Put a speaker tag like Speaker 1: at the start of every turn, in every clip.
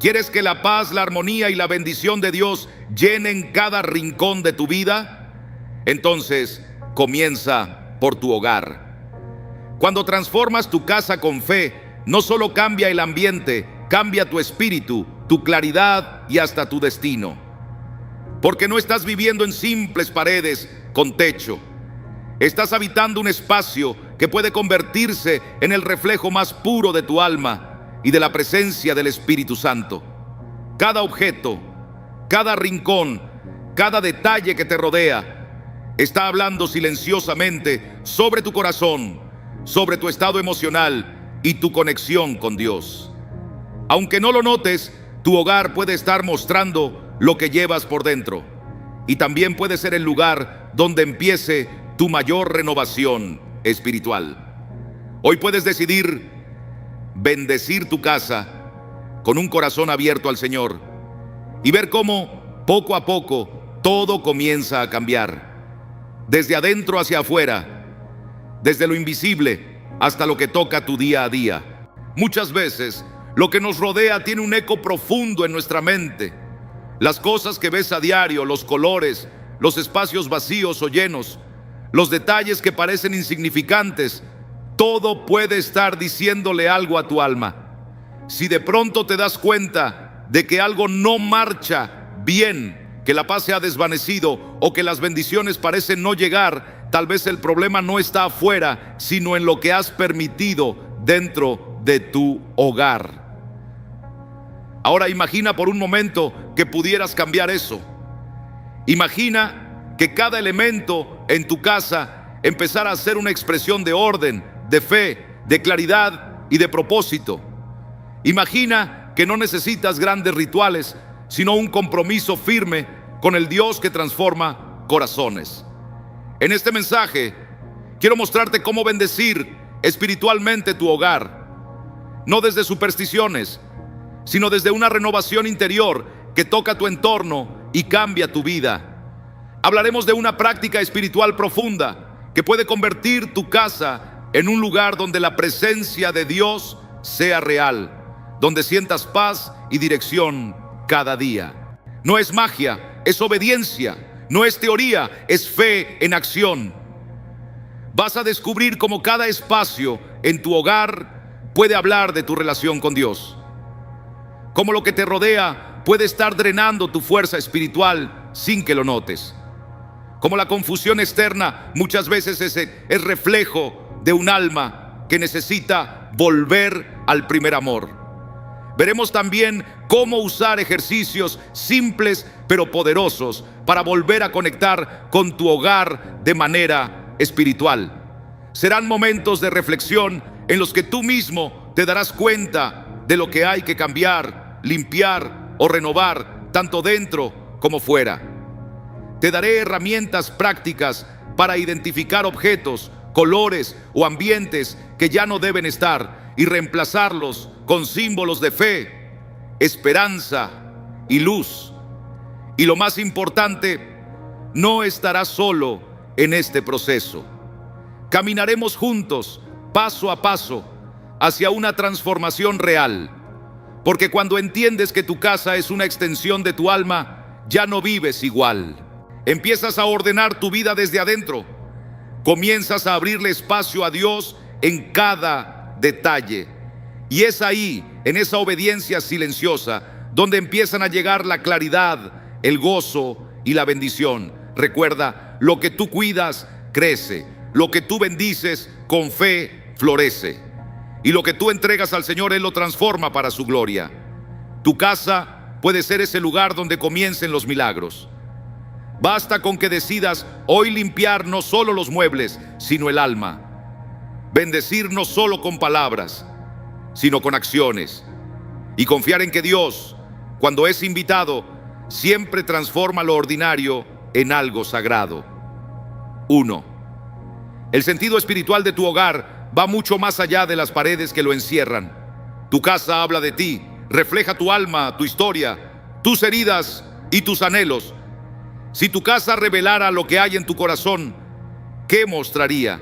Speaker 1: ¿Quieres que la paz, la armonía y la bendición de Dios llenen cada rincón de tu vida? Entonces, comienza por tu hogar. Cuando transformas tu casa con fe, no solo cambia el ambiente, cambia tu espíritu, tu claridad y hasta tu destino. Porque no estás viviendo en simples paredes con techo. Estás habitando un espacio que puede convertirse en el reflejo más puro de tu alma y de la presencia del Espíritu Santo. Cada objeto, cada rincón, cada detalle que te rodea está hablando silenciosamente sobre tu corazón, sobre tu estado emocional y tu conexión con Dios. Aunque no lo notes, tu hogar puede estar mostrando lo que llevas por dentro, y también puede ser el lugar donde empiece tu mayor renovación espiritual. Hoy puedes decidir bendecir tu casa con un corazón abierto al Señor y ver cómo poco a poco todo comienza a cambiar, desde adentro hacia afuera, desde lo invisible hasta lo que toca tu día a día. Muchas veces lo que nos rodea tiene un eco profundo en nuestra mente. Las cosas que ves a diario, los colores, los espacios vacíos o llenos, los detalles que parecen insignificantes, todo puede estar diciéndole algo a tu alma. Si de pronto te das cuenta de que algo no marcha bien, que la paz se ha desvanecido o que las bendiciones parecen no llegar, tal vez el problema no está afuera, sino en lo que has permitido dentro de tu hogar. Ahora imagina por un momento que pudieras cambiar eso. Imagina que cada elemento en tu casa empezara a ser una expresión de orden, de fe, de claridad y de propósito. Imagina que no necesitas grandes rituales, sino un compromiso firme con el Dios que transforma corazones. En este mensaje quiero mostrarte cómo bendecir espiritualmente tu hogar, no desde supersticiones, sino desde una renovación interior que toca tu entorno y cambia tu vida. Hablaremos de una práctica espiritual profunda que puede convertir tu casa en un lugar donde la presencia de Dios sea real, donde sientas paz y dirección cada día. No es magia, es obediencia. No es teoría, es fe en acción. Vas a descubrir cómo cada espacio en tu hogar puede hablar de tu relación con Dios. Cómo lo que te rodea puede estar drenando tu fuerza espiritual sin que lo notes. Como la confusión externa muchas veces es reflejo de un alma que necesita volver al primer amor. Veremos también cómo usar ejercicios simples pero poderosos para volver a conectar con tu hogar de manera espiritual. Serán momentos de reflexión en los que tú mismo te darás cuenta de lo que hay que cambiar, limpiar o renovar, tanto dentro como fuera. Te daré herramientas prácticas para identificar objetos, colores o ambientes que ya no deben estar y reemplazarlos con símbolos de fe, esperanza y luz. Y lo más importante, no estarás solo en este proceso. Caminaremos juntos, paso a paso, hacia una transformación real. Porque cuando entiendes que tu casa es una extensión de tu alma, ya no vives igual. Empiezas a ordenar tu vida desde adentro. Comienzas a abrirle espacio a Dios en cada detalle. Y es ahí, en esa obediencia silenciosa, donde empiezan a llegar la claridad, el gozo y la bendición. Recuerda, lo que tú cuidas, crece. Lo que tú bendices, con fe, florece. Y lo que tú entregas al Señor, Él lo transforma para su gloria. Tu casa puede ser ese lugar donde comiencen los milagros. Basta con que decidas hoy limpiar no solo los muebles, sino el alma. Bendecir no solo con palabras, sino con acciones. Y confiar en que Dios, cuando es invitado, siempre transforma lo ordinario en algo sagrado. 1. El sentido espiritual de tu hogar va mucho más allá de las paredes que lo encierran. Tu casa habla de ti, refleja tu alma, tu historia, tus heridas y tus anhelos. Si tu casa revelara lo que hay en tu corazón, ¿qué mostraría?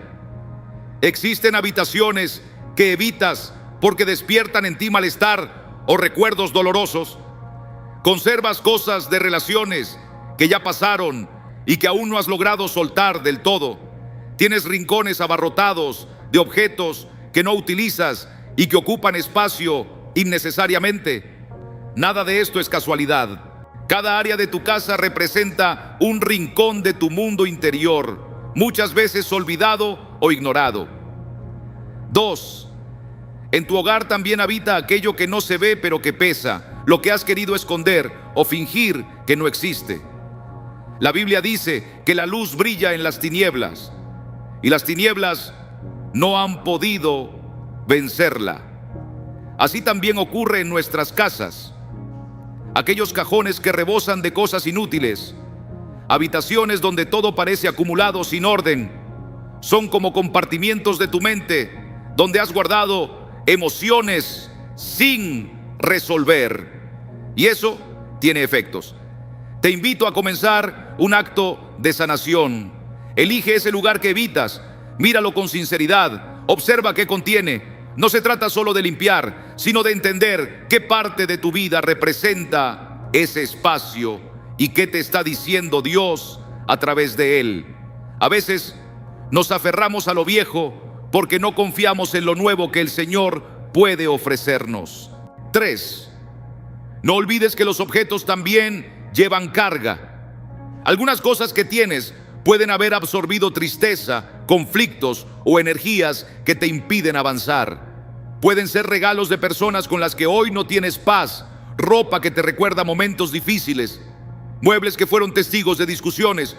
Speaker 1: Existen habitaciones que evitas porque despiertan en ti malestar o recuerdos dolorosos. Conservas cosas de relaciones que ya pasaron y que aún no has logrado soltar del todo. Tienes rincones abarrotados de objetos que no utilizas y que ocupan espacio innecesariamente. Nada de esto es casualidad. Cada área de tu casa representa un rincón de tu mundo interior, muchas veces olvidado o ignorado. 2. En tu hogar también habita aquello que no se ve pero que pesa, lo que has querido esconder o fingir que no existe. La Biblia dice que la luz brilla en las tinieblas y las tinieblas no han podido vencerla. Así también ocurre en nuestras casas. Aquellos cajones que rebosan de cosas inútiles, habitaciones donde todo parece acumulado sin orden, son como compartimientos de tu mente donde has guardado emociones sin resolver. Y eso tiene efectos. Te invito a comenzar un acto de sanación. Elige ese lugar que evitas, míralo con sinceridad, observa qué contiene. No se trata solo de limpiar, sino de entender qué parte de tu vida representa ese espacio y qué te está diciendo Dios a través de él. A veces nos aferramos a lo viejo porque no confiamos en lo nuevo que el Señor puede ofrecernos. 3. No olvides que los objetos también llevan carga. Algunas cosas que tienes pueden haber absorbido tristeza, conflictos o energías que te impiden avanzar. Pueden ser regalos de personas con las que hoy no tienes paz, ropa que te recuerda momentos difíciles, muebles que fueron testigos de discusiones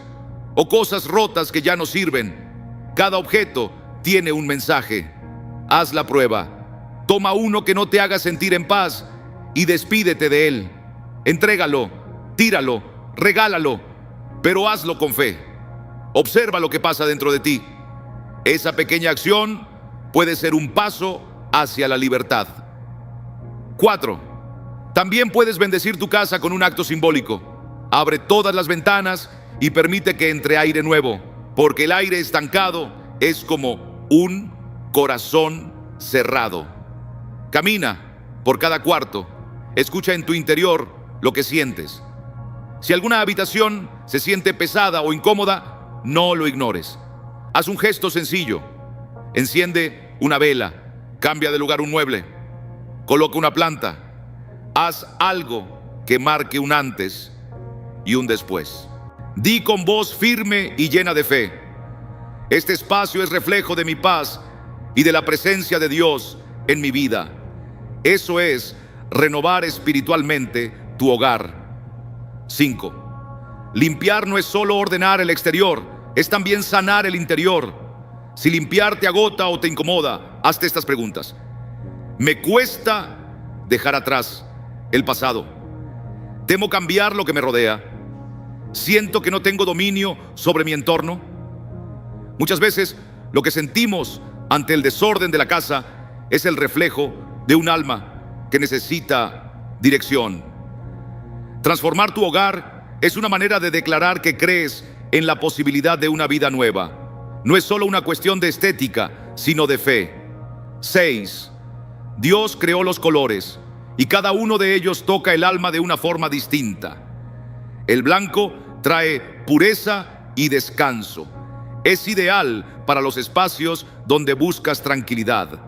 Speaker 1: o cosas rotas que ya no sirven. Cada objeto tiene un mensaje. Haz la prueba. Toma uno que no te haga sentir en paz y despídete de él. Entrégalo, tíralo, regálalo, pero hazlo con fe. Observa lo que pasa dentro de ti. Esa pequeña acción puede ser un paso hacia la libertad. 4. También puedes bendecir tu casa con un acto simbólico. Abre todas las ventanas y permite que entre aire nuevo, porque el aire estancado es como un corazón cerrado. Camina por cada cuarto. Escucha en tu interior lo que sientes. Si alguna habitación se siente pesada o incómoda, no lo ignores. Haz un gesto sencillo. Enciende una vela, cambia de lugar un mueble, coloca una planta. Haz algo que marque un antes y un después. Di con voz firme y llena de fe: este espacio es reflejo de mi paz y de la presencia de Dios en mi vida. Eso es renovar espiritualmente tu hogar. 5. Limpiar no es solo ordenar el exterior, es también sanar el interior. Si limpiar te agota o te incomoda, hazte estas preguntas. ¿Me cuesta dejar atrás el pasado? ¿Temo cambiar lo que me rodea? ¿Siento que no tengo dominio sobre mi entorno? Muchas veces lo que sentimos ante el desorden de la casa es el reflejo de un alma que necesita dirección. Transformar tu hogar es una manera de declarar que crees en la posibilidad de una vida nueva. No es solo una cuestión de estética, sino de fe. 6. Dios creó los colores y cada uno de ellos toca el alma de una forma distinta. El blanco trae pureza y descanso. Es ideal para los espacios donde buscas tranquilidad.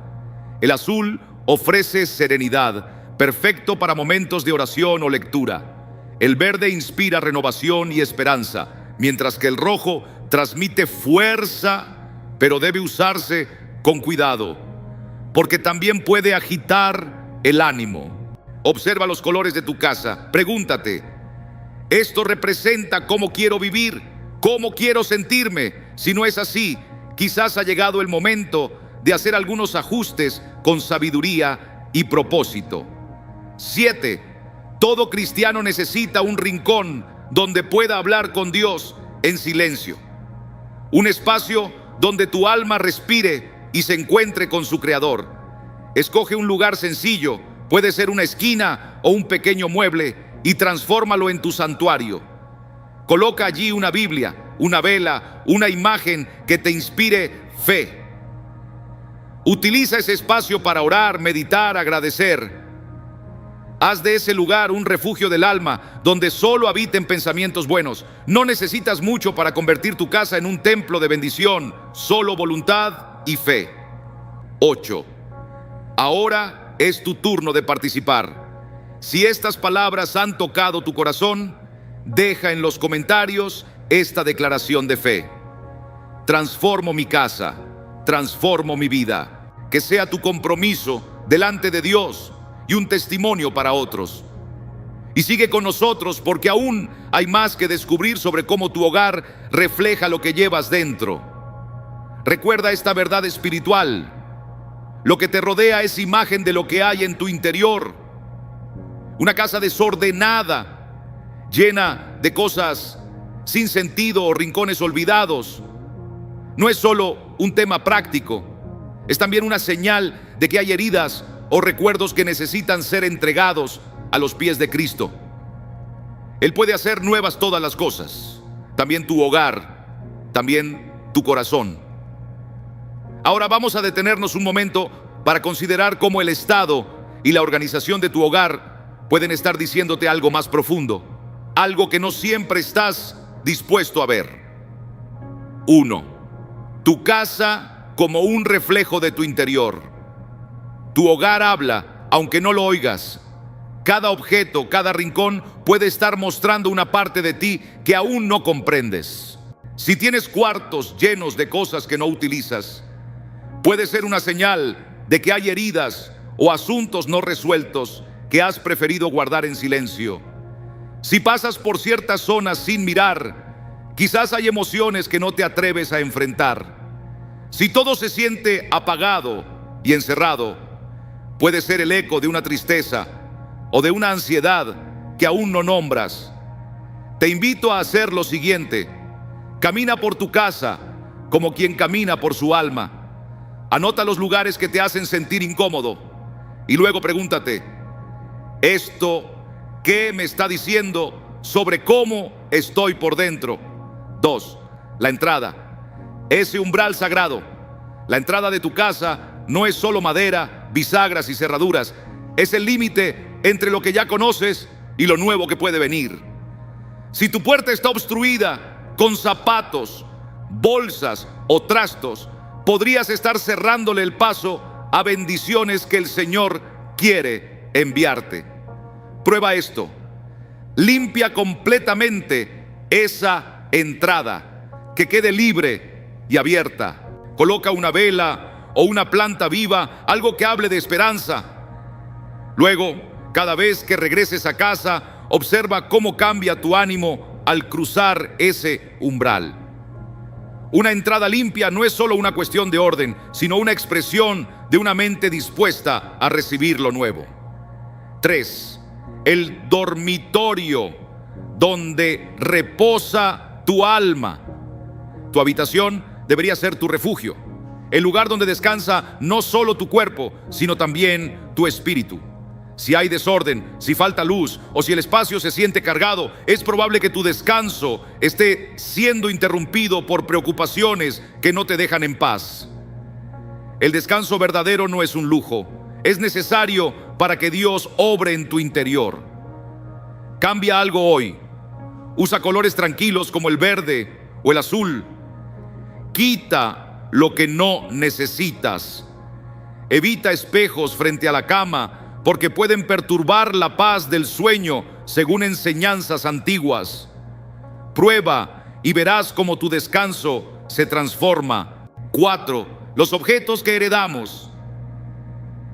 Speaker 1: El azul ofrece serenidad, perfecto para momentos de oración o lectura. El verde inspira renovación y esperanza, mientras que el rojo transmite fuerza, pero debe usarse con cuidado, porque también puede agitar el ánimo. Observa los colores de tu casa. Pregúntate: ¿esto representa cómo quiero vivir? ¿Cómo quiero sentirme? Si no es así, quizás ha llegado el momento de hacer algunos ajustes con sabiduría y propósito. 7. Todo cristiano necesita un rincón donde pueda hablar con Dios en silencio. Un espacio donde tu alma respire y se encuentre con su Creador. Escoge un lugar sencillo, puede ser una esquina o un pequeño mueble, y transfórmalo en tu santuario. Coloca allí una Biblia, una vela, una imagen que te inspire fe. Utiliza ese espacio para orar, meditar, agradecer. Haz de ese lugar un refugio del alma donde solo habiten pensamientos buenos. No necesitas mucho para convertir tu casa en un templo de bendición, solo voluntad y fe. 8. Ahora es tu turno de participar. Si estas palabras han tocado tu corazón, deja en los comentarios esta declaración de fe. Transformo mi casa, transformo mi vida. Que sea tu compromiso delante de Dios y un testimonio para otros. Y sigue con nosotros porque aún hay más que descubrir sobre cómo tu hogar refleja lo que llevas dentro. Recuerda esta verdad espiritual. Lo que te rodea es imagen de lo que hay en tu interior. Una casa desordenada, llena de cosas sin sentido o rincones olvidados, no es solo un tema práctico, es también una señal de que hay heridas o recuerdos que necesitan ser entregados a los pies de Cristo. Él puede hacer nuevas todas las cosas, también tu hogar, también tu corazón. Ahora vamos a detenernos un momento para considerar cómo el estado y la organización de tu hogar pueden estar diciéndote algo más profundo, algo que no siempre estás dispuesto a ver. 1. Tu casa como un reflejo de tu interior. Tu hogar habla, aunque no lo oigas. Cada objeto, cada rincón puede estar mostrando una parte de ti que aún no comprendes. Si tienes cuartos llenos de cosas que no utilizas, puede ser una señal de que hay heridas o asuntos no resueltos que has preferido guardar en silencio. Si pasas por ciertas zonas sin mirar, quizás hay emociones que no te atreves a enfrentar. Si todo se siente apagado y encerrado, puede ser el eco de una tristeza o de una ansiedad que aún no nombras. Te invito a hacer lo siguiente. Camina por tu casa como quien camina por su alma. Anota los lugares que te hacen sentir incómodo y luego pregúntate, ¿esto qué me está diciendo sobre cómo estoy por dentro? 2. La entrada. Ese umbral sagrado. La entrada de tu casa no es solo madera, bisagras y cerraduras. Es el límite entre lo que ya conoces y lo nuevo que puede venir. Si tu puerta está obstruida con zapatos, bolsas o trastos, podrías estar cerrándole el paso a bendiciones que el Señor quiere enviarte. Prueba esto. Limpia completamente esa entrada, que quede libre y abierta. Coloca una vela o una planta viva, algo que hable de esperanza. Luego, cada vez que regreses a casa, observa cómo cambia tu ánimo al cruzar ese umbral. Una entrada limpia no es solo una cuestión de orden, sino una expresión de una mente dispuesta a recibir lo nuevo. 3. El dormitorio donde reposa tu alma. Tu habitación debería ser tu refugio, el lugar donde descansa no solo tu cuerpo, sino también tu espíritu. Si hay desorden, si falta luz o si el espacio se siente cargado, es probable que tu descanso esté siendo interrumpido por preocupaciones que no te dejan en paz. El descanso verdadero no es un lujo, es necesario para que Dios obre en tu interior. Cambia algo hoy. Usa colores tranquilos como el verde o el azul. Quita lo que no necesitas. Evita espejos frente a la cama, porque pueden perturbar la paz del sueño según enseñanzas antiguas. Prueba y verás cómo tu descanso se transforma. 4. Los objetos que heredamos.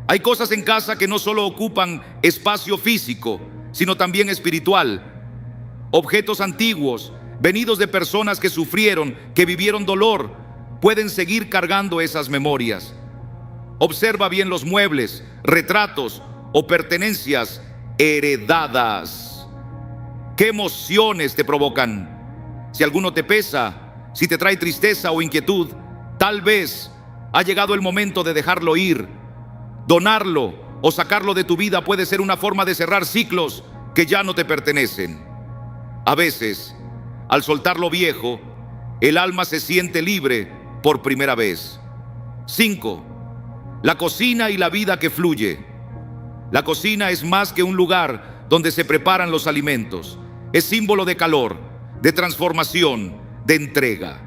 Speaker 1: Hay cosas en casa que no solo ocupan espacio físico, sino también espiritual. Objetos antiguos, venidos de personas que sufrieron, que vivieron dolor, pueden seguir cargando esas memorias. Observa bien los muebles, retratos o pertenencias heredadas. ¿Qué emociones te provocan? Si alguno te pesa, si te trae tristeza o inquietud, tal vez ha llegado el momento de dejarlo ir. Donarlo o sacarlo de tu vida puede ser una forma de cerrar ciclos que ya no te pertenecen. A veces, al soltar lo viejo, el alma se siente libre por primera vez. 5. La cocina y la vida que fluye. La cocina es más que un lugar donde se preparan los alimentos. Es símbolo de calor, de transformación, de entrega.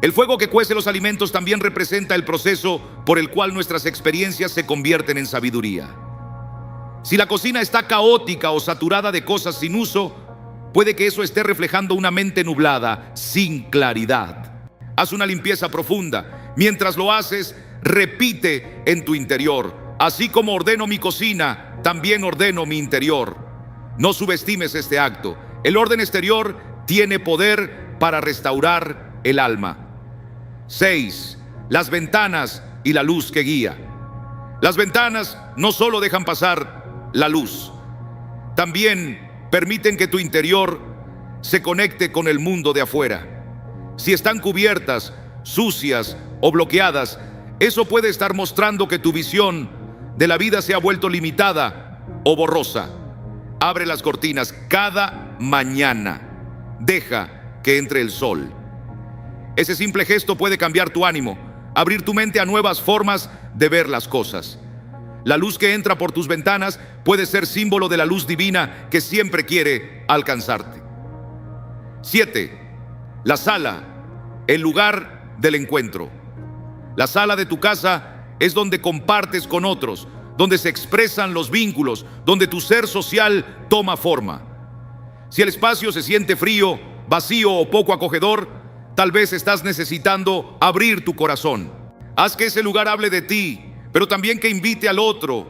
Speaker 1: El fuego que cuece los alimentos también representa el proceso por el cual nuestras experiencias se convierten en sabiduría. Si la cocina está caótica o saturada de cosas sin uso, puede que eso esté reflejando una mente nublada, sin claridad. Haz una limpieza profunda. Mientras lo haces, repite en tu interior: así como ordeno mi cocina, también ordeno mi interior. No subestimes este acto. El orden exterior tiene poder para restaurar el alma. 6. Las ventanas y la luz que guía. Las ventanas no solo dejan pasar la luz, también permiten que tu interior se conecte con el mundo de afuera. Si están cubiertas, sucias o bloqueadas, eso puede estar mostrando que tu visión de la vida se ha vuelto limitada o borrosa. Abre las cortinas cada mañana. Deja que entre el sol. Ese simple gesto puede cambiar tu ánimo, abrir tu mente a nuevas formas de ver las cosas. La luz que entra por tus ventanas puede ser símbolo de la luz divina que siempre quiere alcanzarte. 7. La sala, el lugar del encuentro. La sala de tu casa es donde compartes con otros, donde se expresan los vínculos, donde tu ser social toma forma. Si el espacio se siente frío, vacío o poco acogedor, tal vez estás necesitando abrir tu corazón. Haz que ese lugar hable de ti, pero también que invite al otro.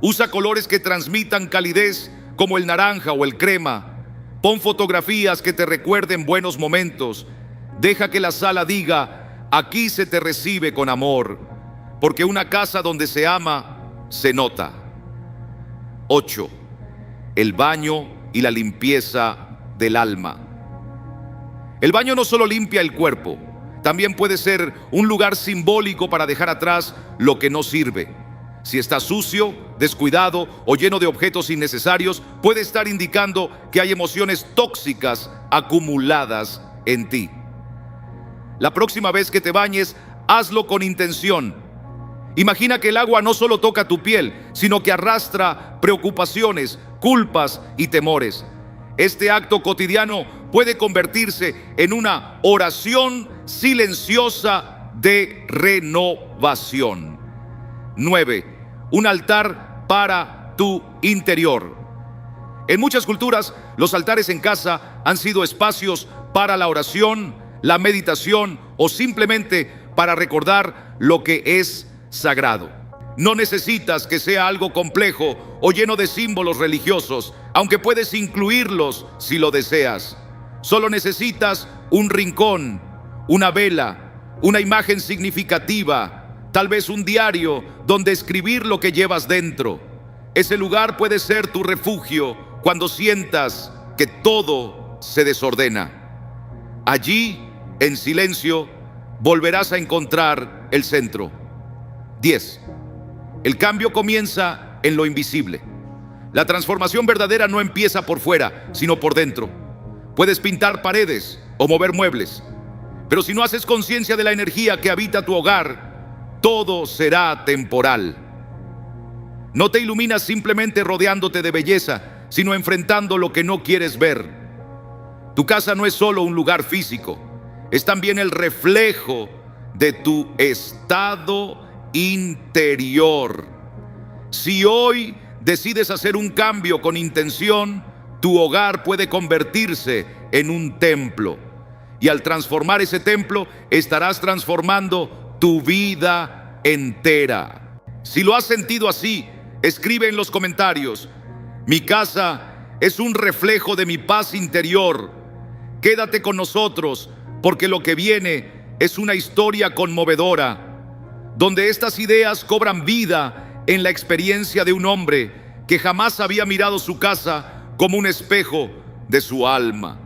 Speaker 1: Usa colores que transmitan calidez, como el naranja o el crema. Pon fotografías que te recuerden buenos momentos. Deja que la sala diga: aquí se te recibe con amor, porque una casa donde se ama, se nota. 8. El baño y la limpieza del alma. El baño no solo limpia el cuerpo, también puede ser un lugar simbólico para dejar atrás lo que no sirve. Si está sucio, descuidado o lleno de objetos innecesarios, puede estar indicando que hay emociones tóxicas acumuladas en ti. La próxima vez que te bañes, hazlo con intención. Imagina que el agua no solo toca tu piel, sino que arrastra preocupaciones, culpas y temores. Este acto cotidiano puede convertirse en una oración silenciosa de renovación. 9. Un altar para tu interior. En muchas culturas, los altares en casa han sido espacios para la oración, la meditación o simplemente para recordar lo que es sagrado. No necesitas que sea algo complejo o lleno de símbolos religiosos, aunque puedes incluirlos si lo deseas. Solo necesitas un rincón, una vela, una imagen significativa, tal vez un diario donde escribir lo que llevas dentro. Ese lugar puede ser tu refugio cuando sientas que todo se desordena. Allí, en silencio, volverás a encontrar el centro. 10. El cambio comienza en lo invisible. La transformación verdadera no empieza por fuera, sino por dentro. Puedes pintar paredes o mover muebles, pero si no haces conciencia de la energía que habita tu hogar, todo será temporal. No te iluminas simplemente rodeándote de belleza, sino enfrentando lo que no quieres ver. Tu casa no es solo un lugar físico, es también el reflejo de tu estado interior. Si hoy decides hacer un cambio con intención, tu hogar puede convertirse en un templo. Y al transformar ese templo, estarás transformando tu vida entera. Si lo has sentido así, escribe en los comentarios: mi casa es un reflejo de mi paz interior. Quédate con nosotros, porque lo que viene es una historia conmovedora, donde estas ideas cobran vida en la experiencia de un hombre que jamás había mirado su casa como un espejo de su alma.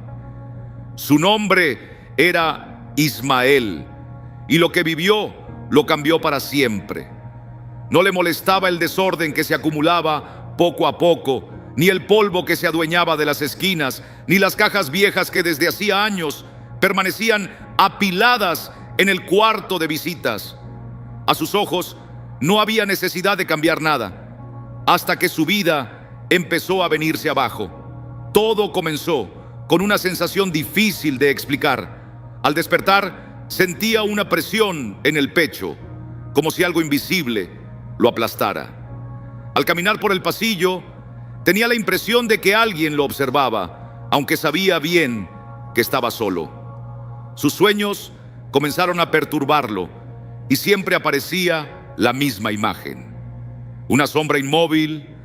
Speaker 1: Su nombre era Ismael, y lo que vivió lo cambió para siempre. No le molestaba el desorden que se acumulaba poco a poco, ni el polvo que se adueñaba de las esquinas, ni las cajas viejas que desde hacía años permanecían apiladas en el cuarto de visitas. A sus ojos no había necesidad de cambiar nada. hasta que su vida empezó a venirse abajo. Todo comenzó con una sensación difícil de explicar. Al despertar, sentía una presión en el pecho, como si algo invisible lo aplastara. Al caminar por el pasillo, tenía la impresión de que alguien lo observaba, aunque sabía bien que estaba solo. Sus sueños comenzaron a perturbarlo y siempre aparecía la misma imagen. Una sombra inmóvil,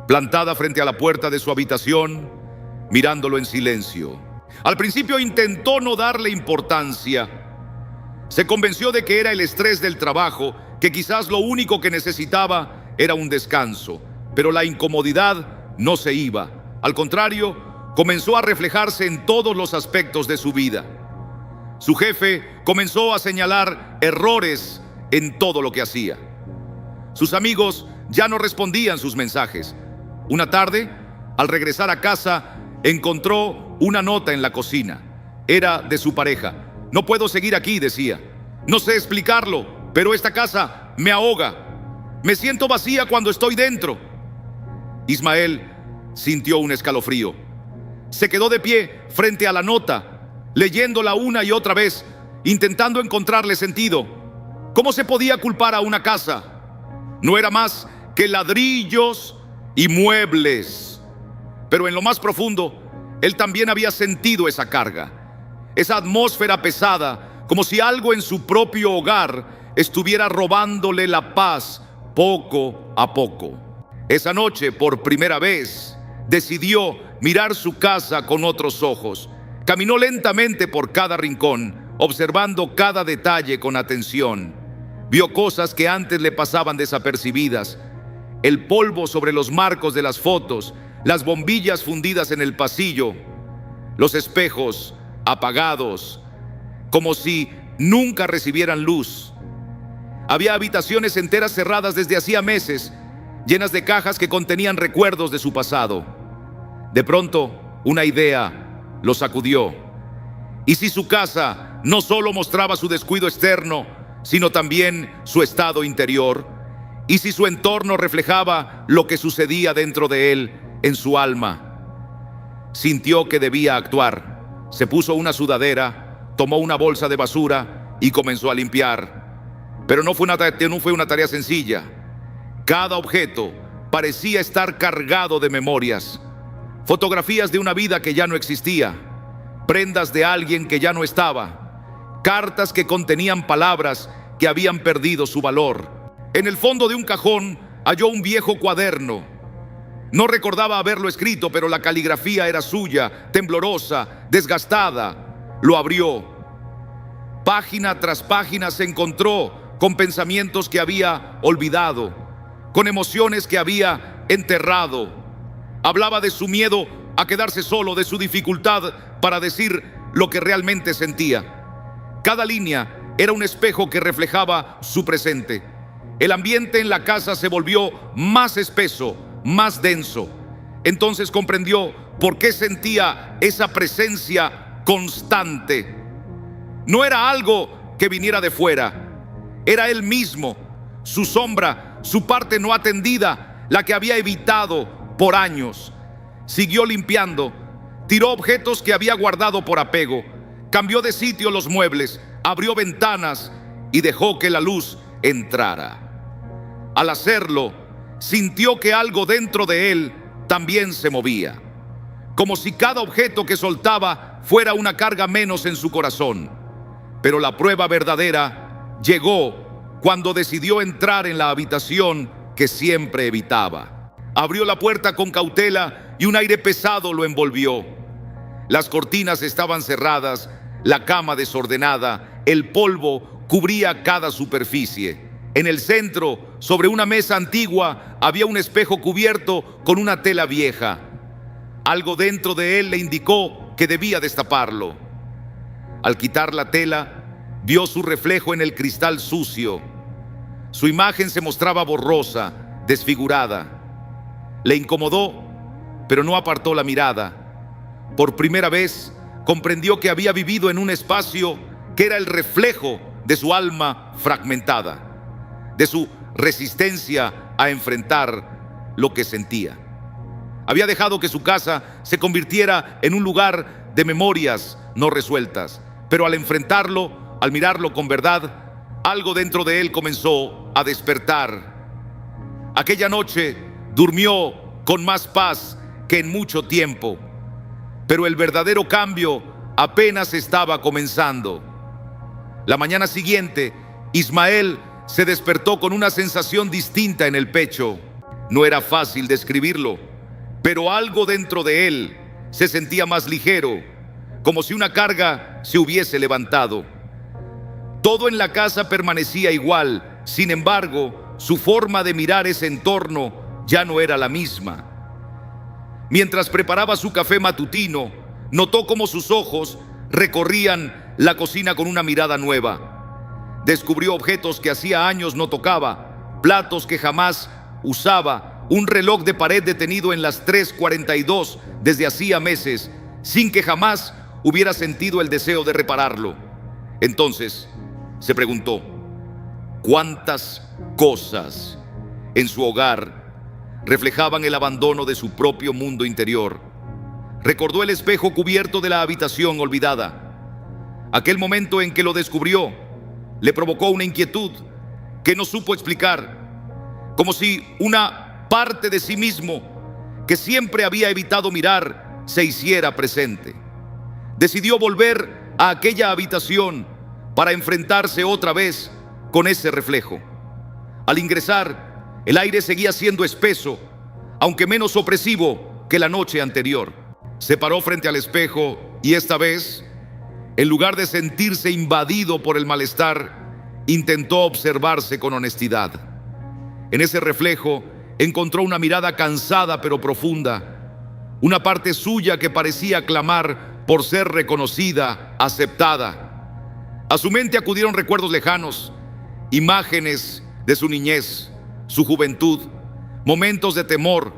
Speaker 1: plantada frente a la puerta de su habitación, mirándolo en silencio. Al principio intentó no darle importancia. Se convenció de que era el estrés del trabajo, que quizás lo único que necesitaba era un descanso, pero la incomodidad no se iba. Al contrario, comenzó a reflejarse en todos los aspectos de su vida. Su jefe comenzó a señalar errores en todo lo que hacía. Sus amigos ya no respondían sus mensajes. Una tarde, al regresar a casa, encontró una nota en la cocina. Era de su pareja. No puedo seguir aquí, decía. No sé explicarlo, pero esta casa me ahoga. Me siento vacía cuando estoy dentro. Ismael sintió un escalofrío. Se quedó de pie frente a la nota, leyéndola una y otra vez, intentando encontrarle sentido. ¿Cómo se podía culpar a una casa? No era más que ladrillos y muebles. Pero en lo más profundo, él también había sentido esa carga, esa atmósfera pesada, como si algo en su propio hogar estuviera robándole la paz poco a poco. Esa noche, por primera vez, decidió mirar su casa con otros ojos. Caminó lentamente por cada rincón, observando cada detalle con atención. Vio cosas que antes le pasaban desapercibidas: el polvo sobre los marcos de las fotos, las bombillas fundidas en el pasillo, los espejos apagados, como si nunca recibieran luz. Había habitaciones enteras cerradas desde hacía meses, llenas de cajas que contenían recuerdos de su pasado. De pronto, una idea lo sacudió. ¿Y si su casa no solo mostraba su descuido externo, sino también su estado interior? ¿Y si su entorno reflejaba lo que sucedía dentro de él, en su alma? Sintió que debía actuar. Se puso una sudadera, tomó una bolsa de basura y comenzó a limpiar. Pero no fue una tarea sencilla. Cada objeto parecía estar cargado de memorias. Fotografías de una vida que ya no existía, prendas de alguien que ya no estaba, cartas que contenían palabras que habían perdido su valor. En el fondo de un cajón halló un viejo cuaderno. No recordaba haberlo escrito, pero la caligrafía era suya, temblorosa, desgastada. Lo abrió. Página tras página se encontró con pensamientos que había olvidado, con emociones que había enterrado. Hablaba de su miedo a quedarse solo, de su dificultad para decir lo que realmente sentía. Cada línea era un espejo que reflejaba su presente. El ambiente en la casa se volvió más espeso, más denso. Entonces comprendió por qué sentía esa presencia constante. No era algo que viniera de fuera, era él mismo, su sombra, su parte no atendida, la que había evitado por años. Siguió limpiando, tiró objetos que había guardado por apego, cambió de sitio los muebles, abrió ventanas y dejó que la luz entrara. Al hacerlo, sintió que algo dentro de él también se movía, como si cada objeto que soltaba fuera una carga menos en su corazón. Pero la prueba verdadera llegó cuando decidió entrar en la habitación que siempre evitaba. Abrió la puerta con cautela y un aire pesado lo envolvió. Las cortinas estaban cerradas, la cama desordenada, el polvo cubría cada superficie. En el centro, sobre una mesa antigua, había un espejo cubierto con una tela vieja. Algo dentro de él le indicó que debía destaparlo. Al quitar la tela, vio su reflejo en el cristal sucio. Su imagen se mostraba borrosa, desfigurada. Le incomodó, pero no apartó la mirada. Por primera vez, comprendió que había vivido en un espacio que era el reflejo de su alma fragmentada, de su resistencia a enfrentar lo que sentía. Había dejado que su casa se convirtiera en un lugar de memorias no resueltas, pero al enfrentarlo, al mirarlo con verdad, algo dentro de él comenzó a despertar. Aquella noche durmió con más paz que en mucho tiempo, pero el verdadero cambio apenas estaba comenzando. La mañana siguiente, Ismael se despertó con una sensación distinta en el pecho. No era fácil describirlo, pero algo dentro de él se sentía más ligero, como si una carga se hubiese levantado. Todo en la casa permanecía igual, sin embargo, su forma de mirar ese entorno ya no era la misma. Mientras preparaba su café matutino, notó cómo sus ojos recorrían la cocina con una mirada nueva. Descubrió objetos que hacía años no tocaba, platos que jamás usaba, un reloj de pared detenido en las 3:42 desde hacía meses, sin que jamás hubiera sentido el deseo de repararlo. Entonces se preguntó, ¿cuántas cosas en su hogar reflejaban el abandono de su propio mundo interior? Recordó el espejo cubierto de la habitación olvidada. Aquel momento en que lo descubrió le provocó una inquietud que no supo explicar, como si una parte de sí mismo que siempre había evitado mirar se hiciera presente. Decidió volver a aquella habitación para enfrentarse otra vez con ese reflejo. Al ingresar, el aire seguía siendo espeso, aunque menos opresivo que la noche anterior. Se paró frente al espejo y esta vez, en lugar de sentirse invadido por el malestar, intentó observarse con honestidad. En ese reflejo encontró una mirada cansada pero profunda, una parte suya que parecía clamar por ser reconocida, aceptada. A su mente acudieron recuerdos lejanos, imágenes de su niñez, su juventud, momentos de temor,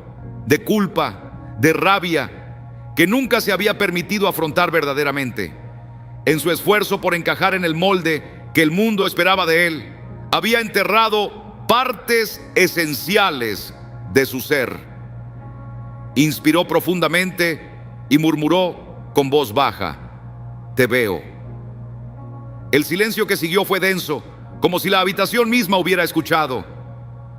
Speaker 1: de culpa, de rabia, que nunca se había permitido afrontar verdaderamente. En su esfuerzo por encajar en el molde que el mundo esperaba de él, había enterrado partes esenciales de su ser. Inspiró profundamente y murmuró con voz baja, «Te veo». El silencio que siguió fue denso, como si la habitación misma hubiera escuchado.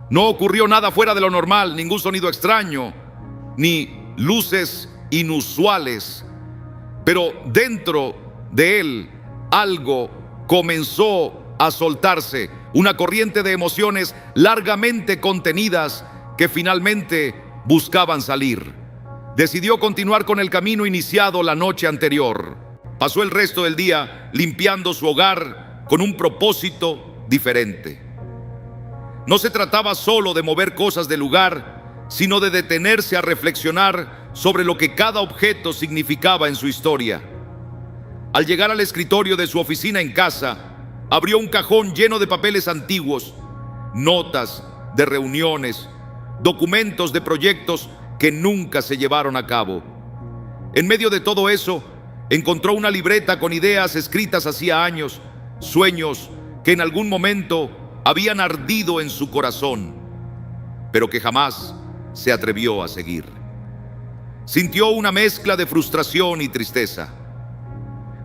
Speaker 1: No ocurrió nada fuera de lo normal, ningún sonido extraño, ni luces inusuales, pero dentro de él algo comenzó a soltarse, una corriente de emociones largamente contenidas que finalmente buscaban salir. Decidió continuar con el camino iniciado la noche anterior. Pasó el resto del día limpiando su hogar con un propósito diferente. No se trataba solo de mover cosas del lugar, sino de detenerse a reflexionar sobre lo que cada objeto significaba en su historia. Al llegar al escritorio de su oficina en casa, abrió un cajón lleno de papeles antiguos, notas de reuniones, documentos de proyectos que nunca se llevaron a cabo. En medio de todo eso, encontró una libreta con ideas escritas hacía años, sueños que en algún momento habían ardido en su corazón, pero que jamás se atrevió a seguir. Sintió una mezcla de frustración y tristeza.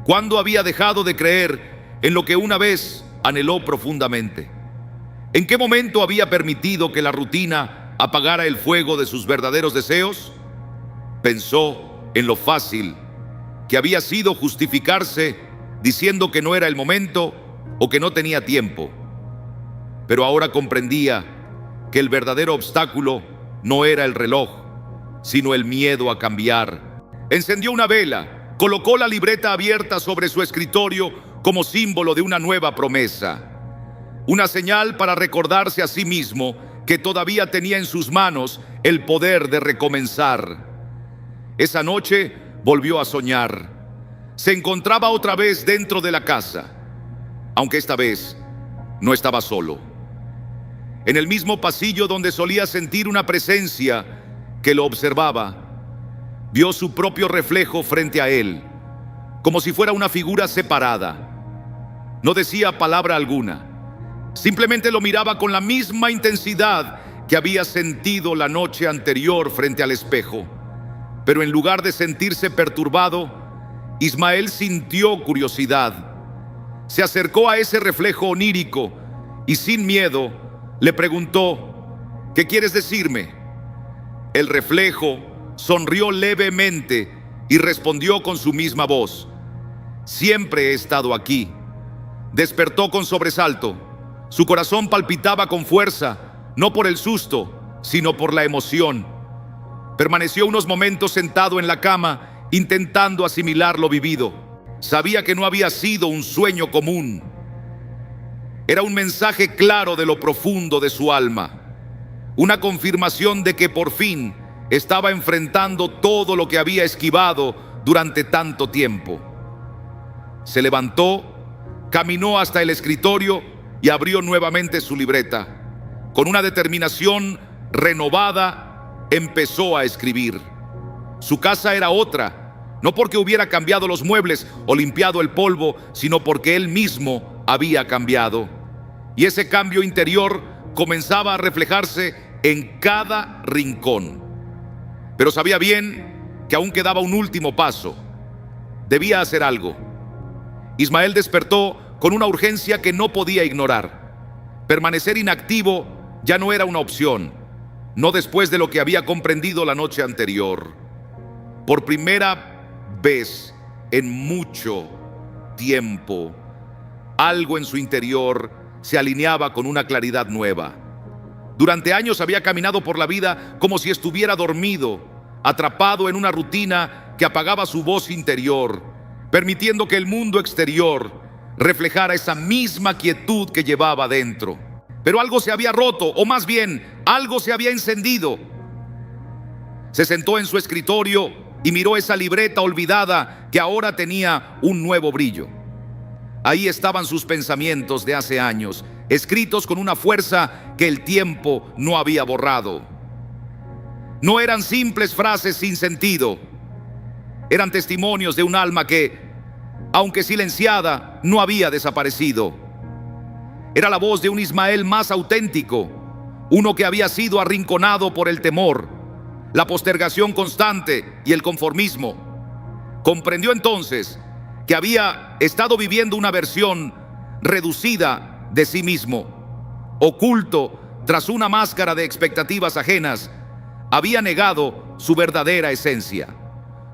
Speaker 1: ¿Cuándo había dejado de creer en lo que una vez anheló profundamente? ¿En qué momento había permitido que la rutina apagara el fuego de sus verdaderos deseos? Pensó en lo fácil que había sido justificarse diciendo que no era el momento o que no tenía tiempo. Pero ahora comprendía que el verdadero obstáculo no era el reloj, sino el miedo a cambiar. Encendió una vela, colocó la libreta abierta sobre su escritorio como símbolo de una nueva promesa, una señal para recordarse a sí mismo que todavía tenía en sus manos el poder de recomenzar. Esa noche volvió a soñar. Se encontraba otra vez dentro de la casa, aunque esta vez no estaba solo. En el mismo pasillo donde solía sentir una presencia que lo observaba, vio su propio reflejo frente a él, como si fuera una figura separada. No decía palabra alguna, simplemente lo miraba con la misma intensidad que había sentido la noche anterior frente al espejo. Pero en lugar de sentirse perturbado, Ismael sintió curiosidad. Se acercó a ese reflejo onírico y sin miedo le preguntó: ¿qué quieres decirme? El reflejo sonrió levemente y respondió con su misma voz: siempre he estado aquí. Despertó con sobresalto. Su corazón palpitaba con fuerza, no por el susto, sino por la emoción. Permaneció unos momentos sentado en la cama, intentando asimilar lo vivido. Sabía que no había sido un sueño común. Era un mensaje claro de lo profundo de su alma. Una confirmación de que por fin estaba enfrentando todo lo que había esquivado durante tanto tiempo. Se levantó, caminó hasta el escritorio y abrió nuevamente su libreta. Con una determinación renovada, empezó a escribir. Su casa era otra, no porque hubiera cambiado los muebles o limpiado el polvo, sino porque él mismo había cambiado. Y ese cambio interior comenzaba a reflejarse en cada rincón. Pero sabía bien que aún quedaba un último paso. Debía hacer algo. Ismael despertó con una urgencia que no podía ignorar. Permanecer inactivo ya no era una opción, no después de lo que había comprendido la noche anterior. Por primera vez en mucho tiempo, algo en su interior se alineaba con una claridad nueva. Durante años había caminado por la vida como si estuviera dormido, atrapado en una rutina que apagaba su voz interior, permitiendo que el mundo exterior reflejara esa misma quietud que llevaba dentro. Pero algo se había roto, o más bien, algo se había encendido. Se sentó en su escritorio y miró esa libreta olvidada que ahora tenía un nuevo brillo. Ahí estaban sus pensamientos de hace años, escritos con una fuerza que el tiempo no había borrado. No eran simples frases sin sentido. Eran testimonios de un alma que, aunque silenciada, no había desaparecido. Era la voz de un Ismael más auténtico, uno que había sido arrinconado por el temor, la postergación constante y el conformismo. Comprendió entonces que había estado viviendo una versión reducida de sí mismo. Oculto tras una máscara de expectativas ajenas, había negado su verdadera esencia.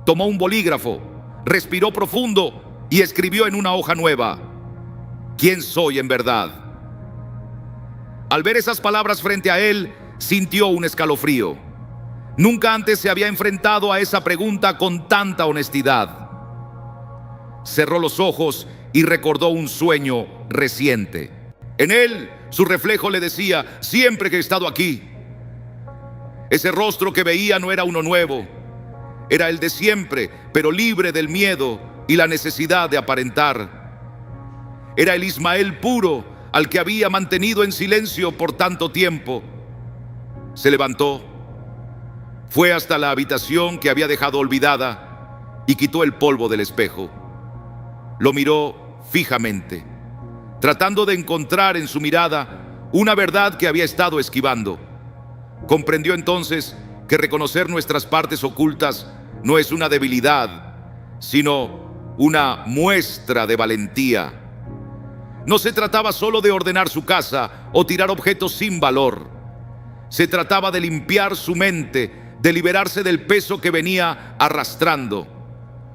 Speaker 1: Tomó un bolígrafo, respiró profundo y escribió en una hoja nueva: ¿quién soy en verdad? Al ver esas palabras frente a él, sintió un escalofrío. Nunca antes se había enfrentado a esa pregunta con tanta honestidad. Cerró los ojos y recordó un sueño reciente. En él, su reflejo le decía: siempre que he estado aquí. Ese rostro que veía no era uno nuevo, era el de siempre, pero libre del miedo y la necesidad de aparentar. Era el Ismael puro al que había mantenido en silencio por tanto tiempo. Se levantó, fue hasta la habitación que había dejado olvidada y quitó el polvo del espejo. Lo miró fijamente, tratando de encontrar en su mirada una verdad que había estado esquivando. Comprendió entonces que reconocer nuestras partes ocultas no es una debilidad, sino una muestra de valentía. No se trataba solo de ordenar su casa o tirar objetos sin valor. Se trataba de limpiar su mente, de liberarse del peso que venía arrastrando.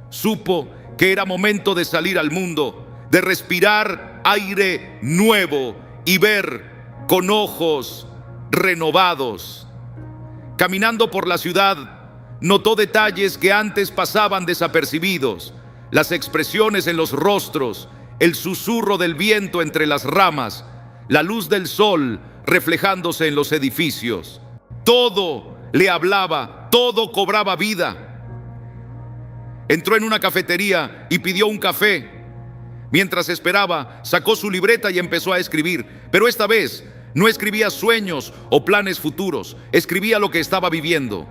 Speaker 1: Supo que era momento de salir al mundo, de respirar aire nuevo y ver con ojos renovados. Caminando por la ciudad, notó detalles que antes pasaban desapercibidos: las expresiones en los rostros, el susurro del viento entre las ramas, la luz del sol reflejándose en los edificios. Todo le hablaba, todo cobraba vida. Entró en una cafetería y pidió un café. Mientras esperaba, sacó su libreta y empezó a escribir, pero esta vez no escribía sueños o planes futuros, escribía lo que estaba viviendo.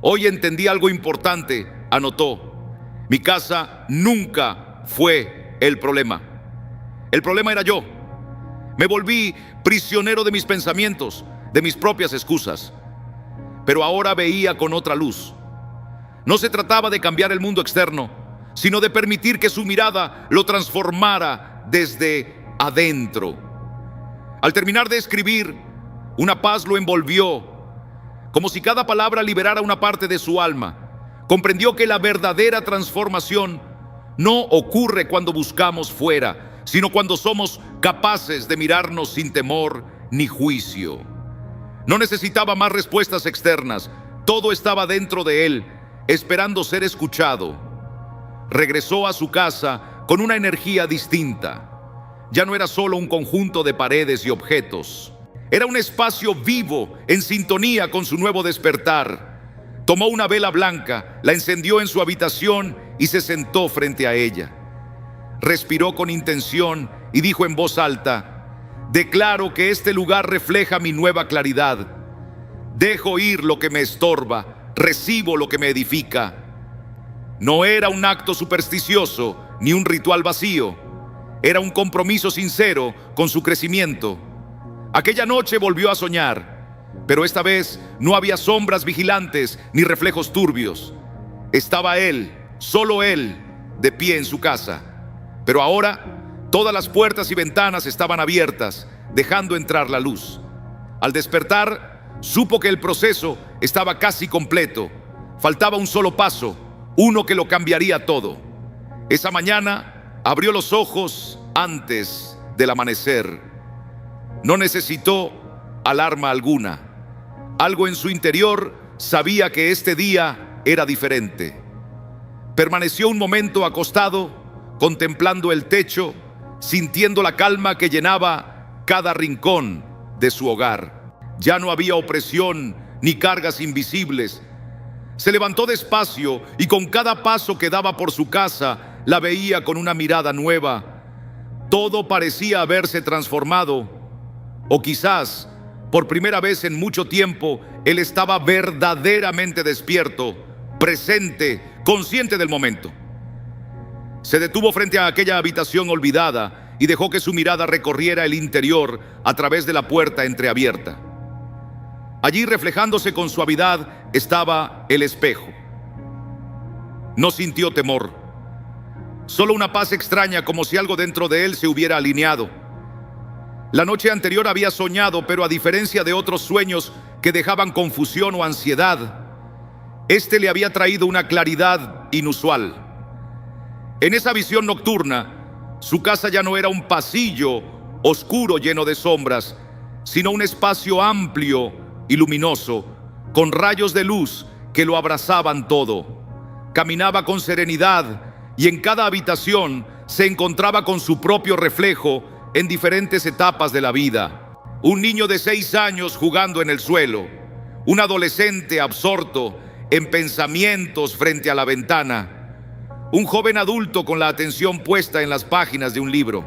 Speaker 1: Hoy entendí algo importante, anotó: mi casa nunca fue el problema. El problema era yo. Me volví prisionero de mis pensamientos, de mis propias excusas. Pero ahora veía con otra luz. No se trataba de cambiar el mundo externo, sino de permitir que su mirada lo transformara desde adentro. Al terminar de escribir, una paz lo envolvió, como si cada palabra liberara una parte de su alma. Comprendió que la verdadera transformación no ocurre cuando buscamos fuera, sino cuando somos capaces de mirarnos sin temor ni juicio. No necesitaba más respuestas externas, todo estaba dentro de él, esperando ser escuchado. Regresó a su casa con una energía distinta. Ya no era solo un conjunto de paredes y objetos. Era un espacio vivo, en sintonía con su nuevo despertar. Tomó una vela blanca, la encendió en su habitación y se sentó frente a ella. Respiró con intención y dijo en voz alta: declaro que este lugar refleja mi nueva claridad. Dejo ir lo que me estorba, recibo lo que me edifica. No era un acto supersticioso ni un ritual vacío. Era un compromiso sincero con su crecimiento. Aquella noche volvió a soñar, pero esta vez no había sombras vigilantes ni reflejos turbios. Estaba él, solo él, de pie en su casa. Pero ahora todas las puertas y ventanas estaban abiertas, dejando entrar la luz. Al despertar, supo que el proceso estaba casi completo. Faltaba un solo paso, uno que lo cambiaría todo. Esa mañana abrió los ojos antes del amanecer. No necesitó alarma alguna. Algo en su interior sabía que este día era diferente. Permaneció un momento acostado, contemplando el techo, sintiendo la calma que llenaba cada rincón de su hogar. Ya no había opresión ni cargas invisibles. Se levantó despacio y con cada paso que daba por su casa la veía con una mirada nueva. Todo parecía haberse transformado, o quizás, por primera vez en mucho tiempo, él estaba verdaderamente despierto, presente, consciente del momento. Se detuvo frente a aquella habitación olvidada y dejó que su mirada recorriera el interior a través de la puerta entreabierta. Allí, reflejándose con suavidad, estaba el espejo. No sintió temor, solo una paz extraña, como si algo dentro de él se hubiera alineado. La noche anterior había soñado, pero a diferencia de otros sueños que dejaban confusión o ansiedad, este le había traído una claridad inusual. En esa visión nocturna, su casa ya no era un pasillo oscuro lleno de sombras, sino un espacio amplio y luminoso, con rayos de luz que lo abrazaban todo. Caminaba con serenidad y en cada habitación se encontraba con su propio reflejo en diferentes etapas de la vida. Un niño de 6 años jugando en el suelo, un adolescente absorto en pensamientos frente a la ventana, un joven adulto con la atención puesta en las páginas de un libro.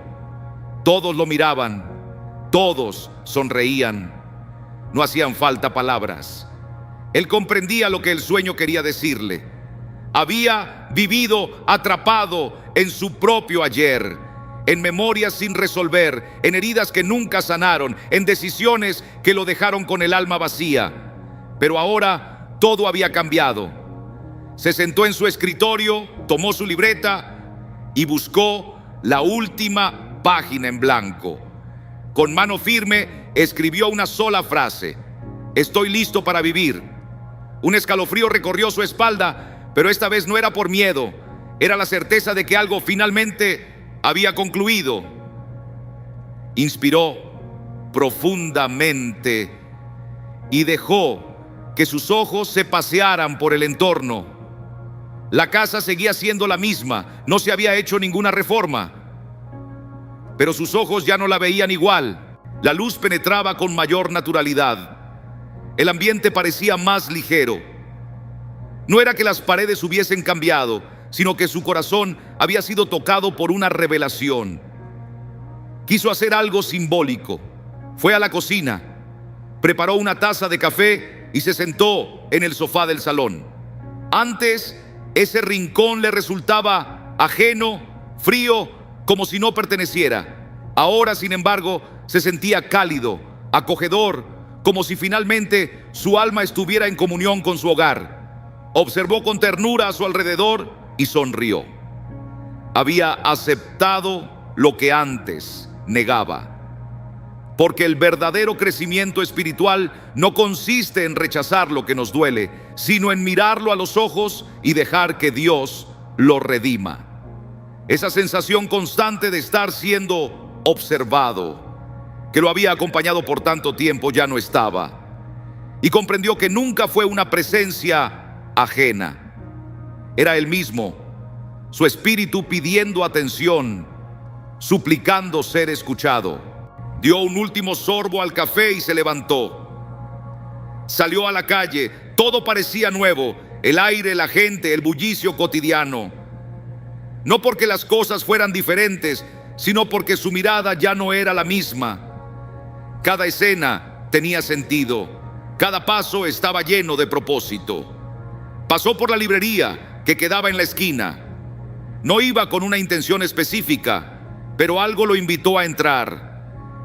Speaker 1: Todos lo miraban, todos sonreían. No hacían falta palabras. Él comprendía lo que el sueño quería decirle. Había vivido atrapado en su propio ayer, en memorias sin resolver, en heridas que nunca sanaron, en decisiones que lo dejaron con el alma vacía. Pero ahora todo había cambiado. Se sentó en su escritorio, tomó su libreta y buscó la última página en blanco. Con mano firme escribió una sola frase: estoy listo para vivir. Un escalofrío recorrió su espalda, pero esta vez no era por miedo, era la certeza de que algo finalmente había concluido. Inspiró profundamente y dejó que sus ojos se pasearan por el entorno. La casa seguía siendo la misma, no se había hecho ninguna reforma, pero sus ojos ya no la veían igual. La luz penetraba con mayor naturalidad. El ambiente parecía más ligero. No era que las paredes hubiesen cambiado, sino que su corazón había sido tocado por una revelación. Quiso hacer algo simbólico. Fue a la cocina, preparó una taza de café y se sentó en el sofá del salón. Antes, ese rincón le resultaba ajeno, frío, como si no perteneciera. Ahora, sin embargo, se sentía cálido, acogedor, como si finalmente su alma estuviera en comunión con su hogar. Observó con ternura a su alrededor y sonrió. Había aceptado lo que antes negaba. Porque el verdadero crecimiento espiritual no consiste en rechazar lo que nos duele, sino en mirarlo a los ojos y dejar que Dios lo redima. Esa sensación constante de estar siendo observado, que lo había acompañado por tanto tiempo, ya no estaba. Y comprendió que nunca fue una presencia ajena. Era él mismo, su espíritu pidiendo atención, suplicando ser escuchado. Dio un último sorbo al café y se levantó. Salió a la calle, todo parecía nuevo, el aire, la gente, el bullicio cotidiano. No porque las cosas fueran diferentes, sino porque su mirada ya no era la misma. Cada escena tenía sentido, cada paso estaba lleno de propósito. Pasó por la librería que quedaba en la esquina. No iba con una intención específica, pero algo lo invitó a entrar.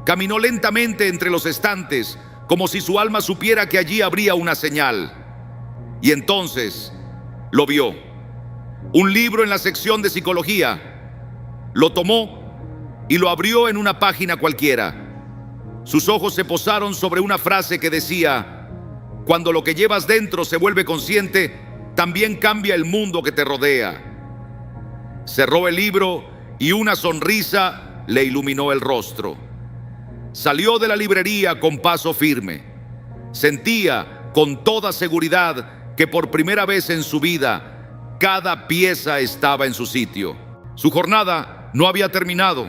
Speaker 1: Caminó lentamente entre los estantes, como si su alma supiera que allí habría una señal. Y entonces lo vio. Un libro en la sección de psicología. Lo tomó y lo abrió en una página cualquiera. Sus ojos se posaron sobre una frase que decía: cuando lo que llevas dentro se vuelve consciente, también cambia el mundo que te rodea. Cerró el libro y una sonrisa le iluminó el rostro. Salió de la librería con paso firme. Sentía con toda seguridad que por primera vez en su vida cada pieza estaba en su sitio. Su jornada no había terminado,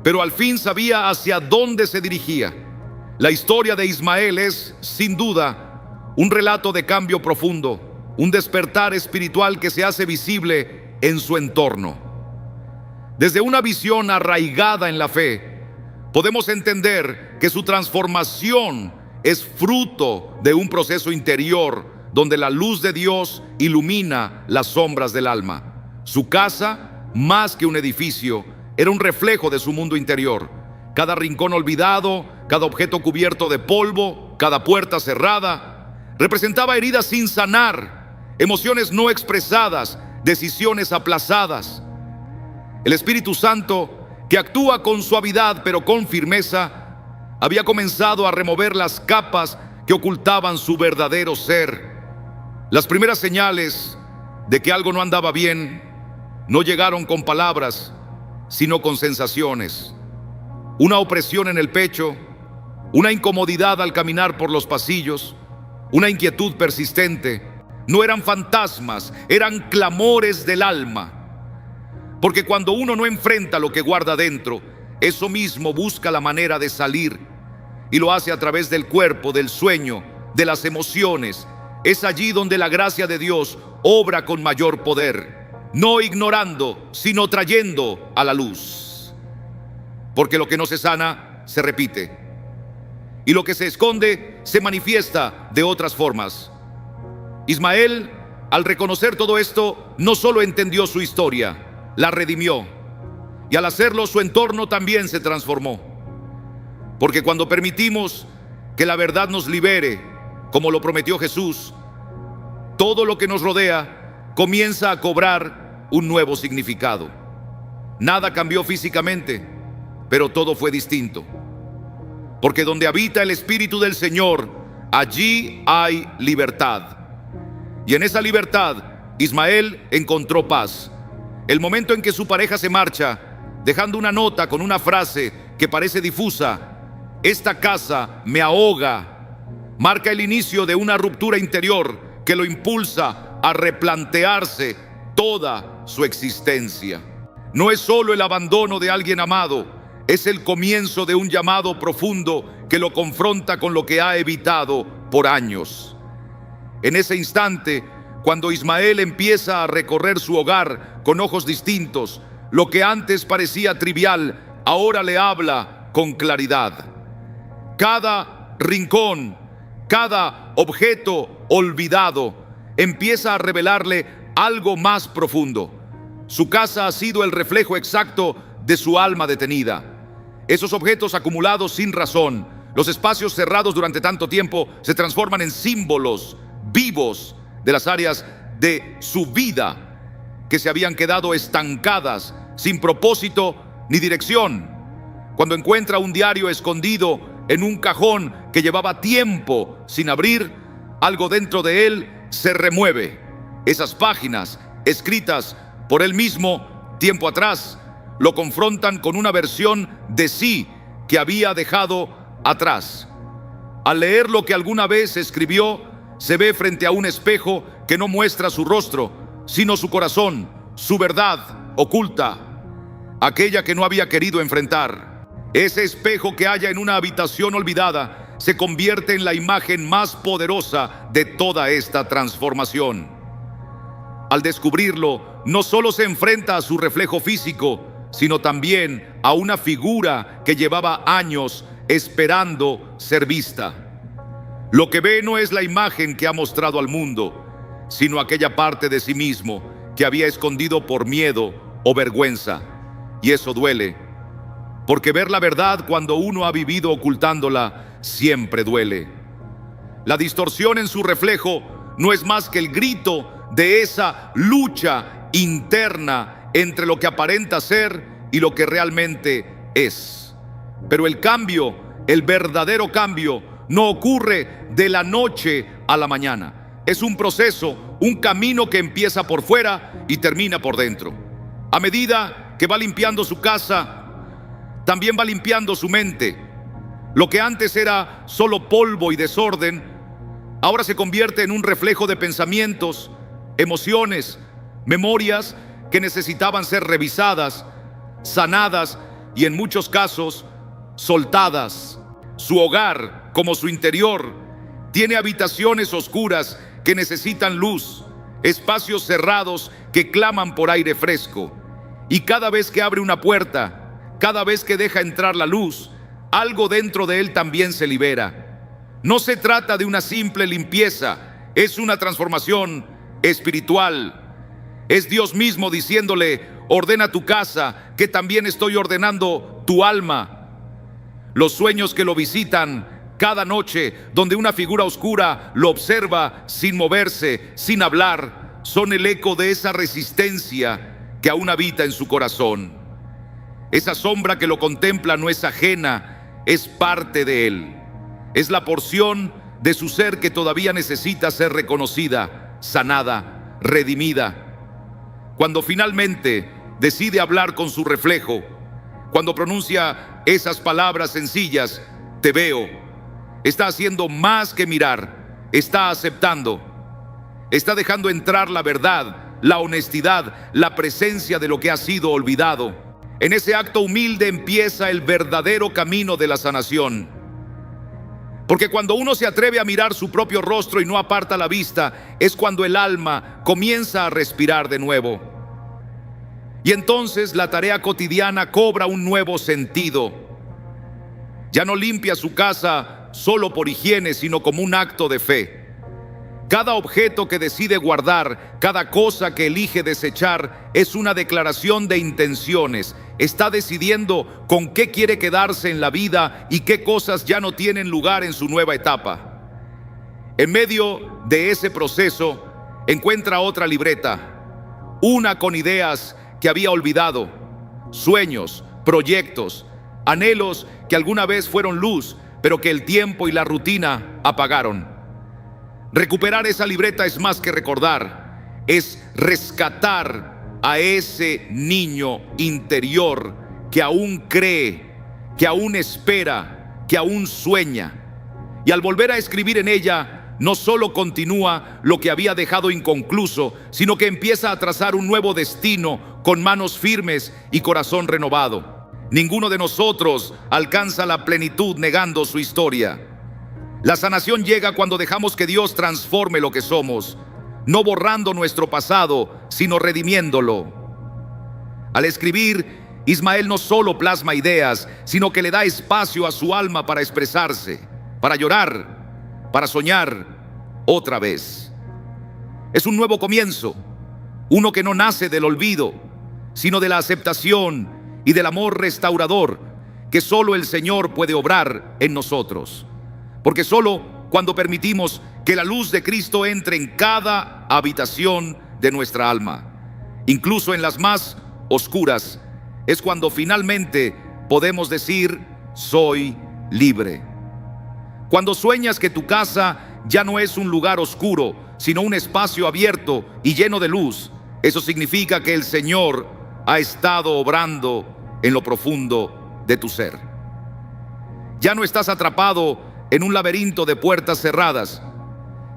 Speaker 1: pero al fin sabía hacia dónde se dirigía. La historia de Ismael es, sin duda, un relato de cambio profundo, un despertar espiritual que se hace visible en su entorno. Desde una visión arraigada en la fe, podemos entender que su transformación es fruto de un proceso interior donde la luz de Dios ilumina las sombras del alma. Su casa, más que un edificio, era un reflejo de su mundo interior. Cada rincón olvidado, cada objeto cubierto de polvo, cada puerta cerrada, representaba heridas sin sanar, emociones no expresadas, decisiones aplazadas. El Espíritu Santo, que actúa con suavidad pero con firmeza, había comenzado a remover las capas que ocultaban su verdadero ser. Las primeras señales de que algo no andaba bien no llegaron con palabras, sino con sensaciones. Una opresión en el pecho, una incomodidad al caminar por los pasillos, una inquietud persistente. No eran fantasmas, eran clamores del alma. Porque cuando uno no enfrenta lo que guarda dentro, eso mismo busca la manera de salir, y lo hace a través del cuerpo, del sueño, de las emociones. Es allí donde la gracia de Dios obra con mayor poder, no ignorando, sino trayendo a la luz. Porque lo que no se sana, se repite, y lo que se esconde, se manifiesta de otras formas. Ismael, al reconocer todo esto, no solo entendió su historia, la redimió, y al hacerlo su entorno también se transformó. Porque cuando permitimos que la verdad nos libere, como lo prometió Jesús, todo lo que nos rodea comienza a cobrar un nuevo significado. Nada cambió físicamente, pero todo fue distinto. Porque donde habita el Espíritu del Señor, allí hay libertad. Y en esa libertad, Ismael encontró paz. El momento en que su pareja se marcha, dejando una nota con una frase que parece difusa: esta casa me ahoga, marca el inicio de una ruptura interior que lo impulsa a replantearse toda su existencia. No es solo el abandono de alguien amado, es el comienzo de un llamado profundo que lo confronta con lo que ha evitado por años. En ese instante, cuando Ismael empieza a recorrer su hogar con ojos distintos, lo que antes parecía trivial, ahora le habla con claridad. Cada rincón, cada objeto olvidado empieza a revelarle algo más profundo. Su casa ha sido el reflejo exacto de su alma detenida. Esos objetos acumulados sin razón Los espacios cerrados durante tanto tiempo se transforman en símbolos vivos de las áreas de su vida que se habían quedado estancadas, sin propósito ni dirección. Cuando encuentra un diario escondido en un cajón que llevaba tiempo sin abrir, algo dentro de él se remueve. Esas páginas, escritas por él mismo tiempo atrás, lo confrontan con una versión de sí que había dejado atrás. Al leer lo que alguna vez escribió, se ve frente a un espejo que no muestra su rostro, sino su corazón, su verdad oculta, aquella que no había querido enfrentar. Ese espejo que halla en una habitación olvidada se convierte en la imagen más poderosa de toda esta transformación. Al descubrirlo, no solo se enfrenta a su reflejo físico, sino también a una figura que llevaba años esperando ser vista. Lo que ve no es la imagen que ha mostrado al mundo, sino aquella parte de sí mismo que había escondido por miedo o vergüenza. Y eso duele, porque ver la verdad cuando uno ha vivido ocultándola siempre duele. La distorsión en su reflejo no es más que el grito de esa lucha interna entre lo que aparenta ser y lo que realmente es. Pero el cambio, el verdadero cambio, no ocurre de la noche a la mañana. Es un proceso, un camino que empieza por fuera y termina por dentro. A medida que va limpiando su casa, también va limpiando su mente. Lo que antes era solo polvo y desorden, ahora se convierte en un reflejo de pensamientos, emociones, memorias que necesitaban ser revisadas, sanadas y en muchos casos soltadas. Su hogar, como su interior, tiene habitaciones oscuras que necesitan luz, espacios cerrados que claman por aire fresco. Y cada vez que abre una puerta, cada vez que deja entrar la luz, algo dentro de él también se libera. No se trata de una simple limpieza, es una transformación espiritual. Es Dios mismo diciéndole: ordena tu casa, que también estoy ordenando tu alma. Los sueños que lo visitan cada noche, donde una figura oscura lo observa sin moverse, sin hablar, son el eco de esa resistencia que aún habita en su corazón. Esa sombra que lo contempla no es ajena, es parte de él. Es la porción de su ser que todavía necesita ser reconocida, sanada, redimida. Cuando finalmente decide hablar con su reflejo, cuando pronuncia esas palabras sencillas: te veo, está haciendo más que mirar, está aceptando, está dejando entrar la verdad, la honestidad, la presencia de lo que ha sido olvidado. En ese acto humilde empieza el verdadero camino de la sanación. Porque cuando uno se atreve a mirar su propio rostro y no aparta la vista, es cuando el alma comienza a respirar de nuevo. Y entonces la tarea cotidiana cobra un nuevo sentido. Ya no limpia su casa solo por higiene, sino como un acto de fe. Cada objeto que decide guardar, cada cosa que elige desechar, es una declaración de intenciones. Está decidiendo con qué quiere quedarse en la vida y qué cosas ya no tienen lugar en su nueva etapa. En medio de ese proceso, encuentra otra libreta, una con ideas que había olvidado, sueños, proyectos, anhelos que alguna vez fueron luz, pero que el tiempo y la rutina apagaron. Recuperar esa libreta es más que recordar, es rescatar a ese niño interior que aún cree, que aún espera, que aún sueña. Y al volver a escribir en ella, no solo continúa lo que había dejado inconcluso, sino que empieza a trazar un nuevo destino con manos firmes y corazón renovado. Ninguno de nosotros alcanza la plenitud negando su historia. La sanación llega cuando dejamos que Dios transforme lo que somos, no borrando nuestro pasado, sino redimiéndolo. Al escribir, Ismael no solo plasma ideas, sino que le da espacio a su alma para expresarse, para llorar, para soñar otra vez. Es un nuevo comienzo, uno que no nace del olvido, sino de la aceptación y del amor restaurador que solo el Señor puede obrar en nosotros. Porque solo cuando permitimos que la luz de Cristo entre en cada habitación de nuestra alma, incluso en las más oscuras, es cuando finalmente podemos decir: soy libre. Cuando sueñas que tu casa ya no es un lugar oscuro, sino un espacio abierto y lleno de luz, eso significa que el Señor ha estado obrando en lo profundo de tu ser. Ya no estás atrapado en un laberinto de puertas cerradas,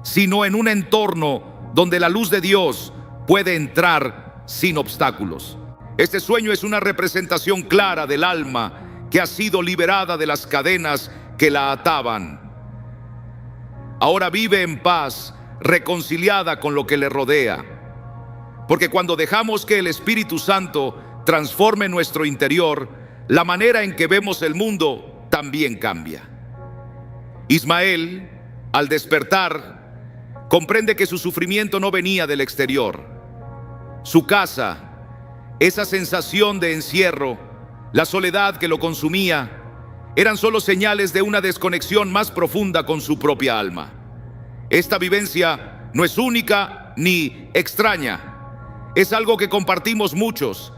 Speaker 1: sino en un entorno donde la luz de Dios puede entrar sin obstáculos. Este sueño es una representación clara del alma que ha sido liberada de las cadenas que la ataban. Ahora vive en paz, reconciliada con lo que le rodea. Porque cuando dejamos que el Espíritu Santo transforme nuestro interior, la manera en que vemos el mundo también cambia. Ismael, al despertar, comprende que su sufrimiento no venía del exterior. Su casa, esa sensación de encierro, la soledad que lo consumía, eran solo señales de una desconexión más profunda con su propia alma. Esta vivencia no es única ni extraña. Es algo que compartimos muchos.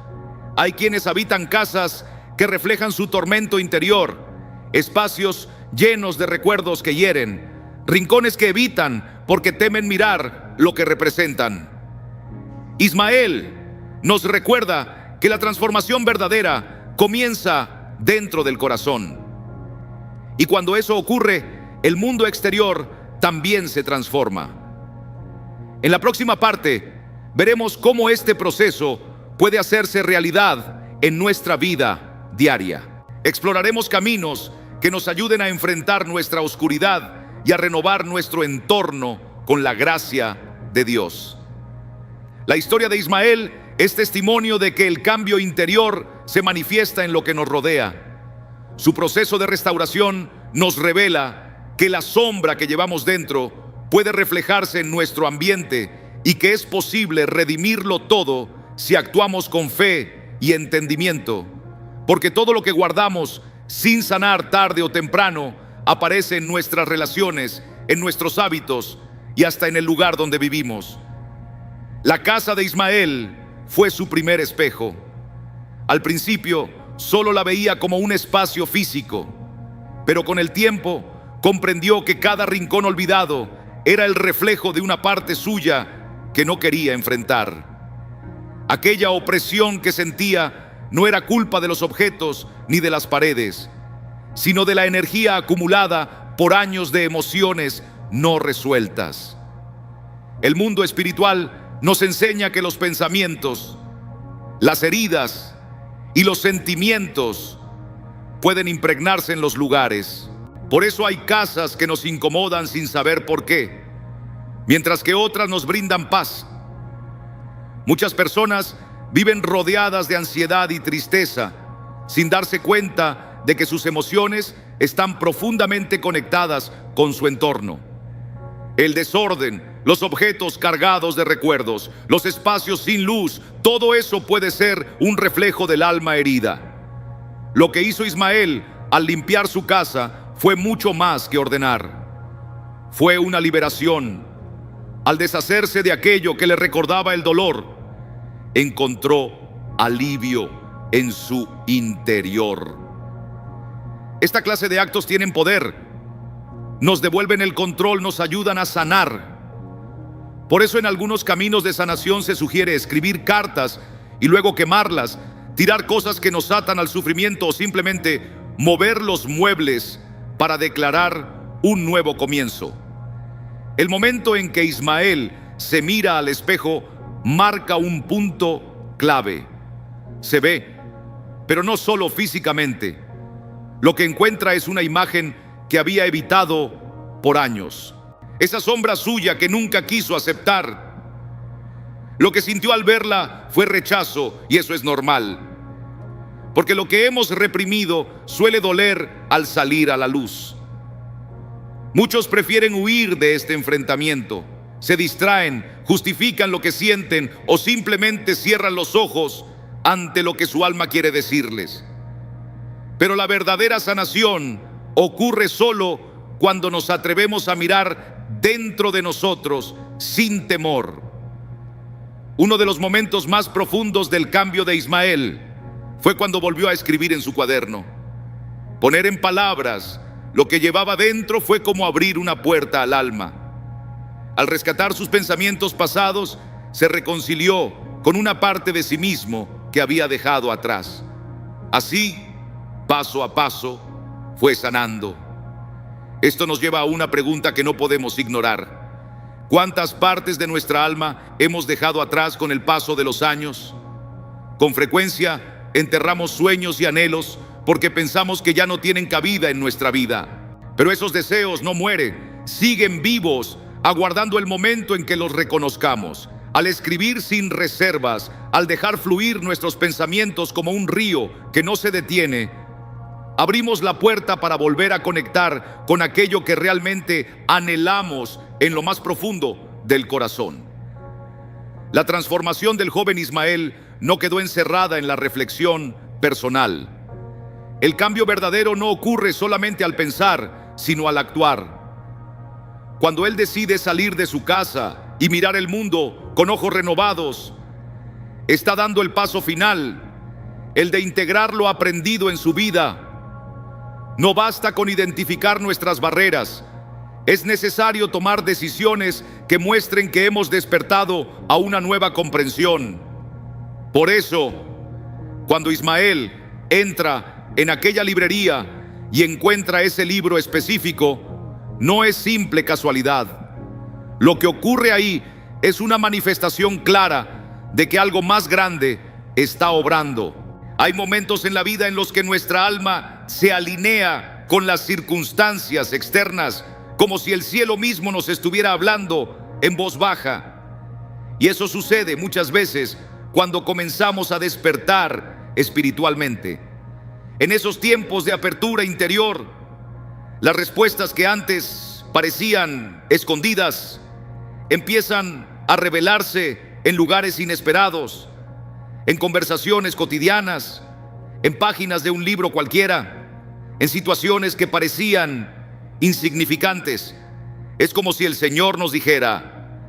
Speaker 1: Hay quienes habitan casas que reflejan su tormento interior, espacios llenos de recuerdos que hieren, rincones que evitan porque temen mirar lo que representan. Ismael nos recuerda que la transformación verdadera comienza dentro del corazón. Y cuando eso ocurre, el mundo exterior también se transforma. En la próxima parte, veremos cómo este proceso puede hacerse realidad en nuestra vida diaria. Exploraremos caminos que nos ayuden a enfrentar nuestra oscuridad y a renovar nuestro entorno con la gracia de Dios. La historia de Ismael es testimonio de que el cambio interior se manifiesta en lo que nos rodea. Su proceso de restauración nos revela que la sombra que llevamos dentro puede reflejarse en nuestro ambiente y que es posible redimirlo todo si actuamos con fe y entendimiento, porque todo lo que guardamos sin sanar tarde o temprano aparece en nuestras relaciones, en nuestros hábitos y hasta en el lugar donde vivimos. La casa de Ismael fue su primer espejo. Al principio solo la veía como un espacio físico, pero con el tiempo comprendió que cada rincón olvidado era el reflejo de una parte suya que no quería enfrentar. Aquella opresión que sentía no era culpa de los objetos ni de las paredes, sino de la energía acumulada por años de emociones no resueltas. El mundo espiritual nos enseña que los pensamientos, las heridas y los sentimientos pueden impregnarse en los lugares. Por eso hay casas que nos incomodan sin saber por qué, mientras que otras nos brindan paz. Muchas personas viven rodeadas de ansiedad y tristeza, sin darse cuenta de que sus emociones están profundamente conectadas con su entorno. El desorden, los objetos cargados de recuerdos, los espacios sin luz, todo eso puede ser un reflejo del alma herida. Lo que hizo Ismael al limpiar su casa fue mucho más que ordenar. Fue una liberación. Al deshacerse de aquello que le recordaba el dolor, encontró alivio en su interior. Esta clase de actos tienen poder. Nos devuelven el control, nos ayudan a sanar. Por eso en algunos caminos de sanación se sugiere escribir cartas y luego quemarlas, tirar cosas que nos atan al sufrimiento o simplemente mover los muebles para declarar un nuevo comienzo. El momento en que Ismael se mira al espejo marca un punto clave. Se ve, pero no solo físicamente. Lo que encuentra es una imagen que había evitado por años. Esa sombra suya que nunca quiso aceptar. Lo que sintió al verla fue rechazo, y eso es normal, porque lo que hemos reprimido suele doler al salir a la luz. Muchos prefieren huir de este enfrentamiento, se distraen, justifican lo que sienten o simplemente cierran los ojos ante lo que su alma quiere decirles. Pero la verdadera sanación ocurre solo cuando nos atrevemos a mirar dentro de nosotros sin temor. Uno de los momentos más profundos del cambio de Ismael fue cuando volvió a escribir en su cuaderno. Poner en palabras lo que llevaba dentro fue como abrir una puerta al alma. Al rescatar sus pensamientos pasados, se reconcilió con una parte de sí mismo que había dejado atrás. Así, paso a paso, fue sanando. Esto nos lleva a una pregunta que no podemos ignorar. ¿Cuántas partes de nuestra alma hemos dejado atrás con el paso de los años? Con frecuencia enterramos sueños y anhelos porque pensamos que ya no tienen cabida en nuestra vida. Pero esos deseos no mueren, siguen vivos, aguardando el momento en que los reconozcamos. Al escribir sin reservas, al dejar fluir nuestros pensamientos como un río que no se detiene, abrimos la puerta para volver a conectar con aquello que realmente anhelamos en lo más profundo del corazón. La transformación del joven Ismael no quedó encerrada en la reflexión personal. El cambio verdadero no ocurre solamente al pensar, sino al actuar. Cuando él decide salir de su casa y mirar el mundo con ojos renovados, está dando el paso final, el de integrar lo aprendido en su vida. No basta con identificar nuestras barreras, es necesario tomar decisiones que muestren que hemos despertado a una nueva comprensión. Por eso, cuando Ismael entra en aquella librería y encuentra ese libro específico, no es simple casualidad. Lo que ocurre ahí es una manifestación clara de que algo más grande está obrando. Hay momentos en la vida en los que nuestra alma se alinea con las circunstancias externas, como si el cielo mismo nos estuviera hablando en voz baja. Y eso sucede muchas veces cuando comenzamos a despertar espiritualmente. En esos tiempos de apertura interior, las respuestas que antes parecían escondidas empiezan a revelarse en lugares inesperados, en conversaciones cotidianas, en páginas de un libro cualquiera, en situaciones que parecían insignificantes. Es como si el Señor nos dijera: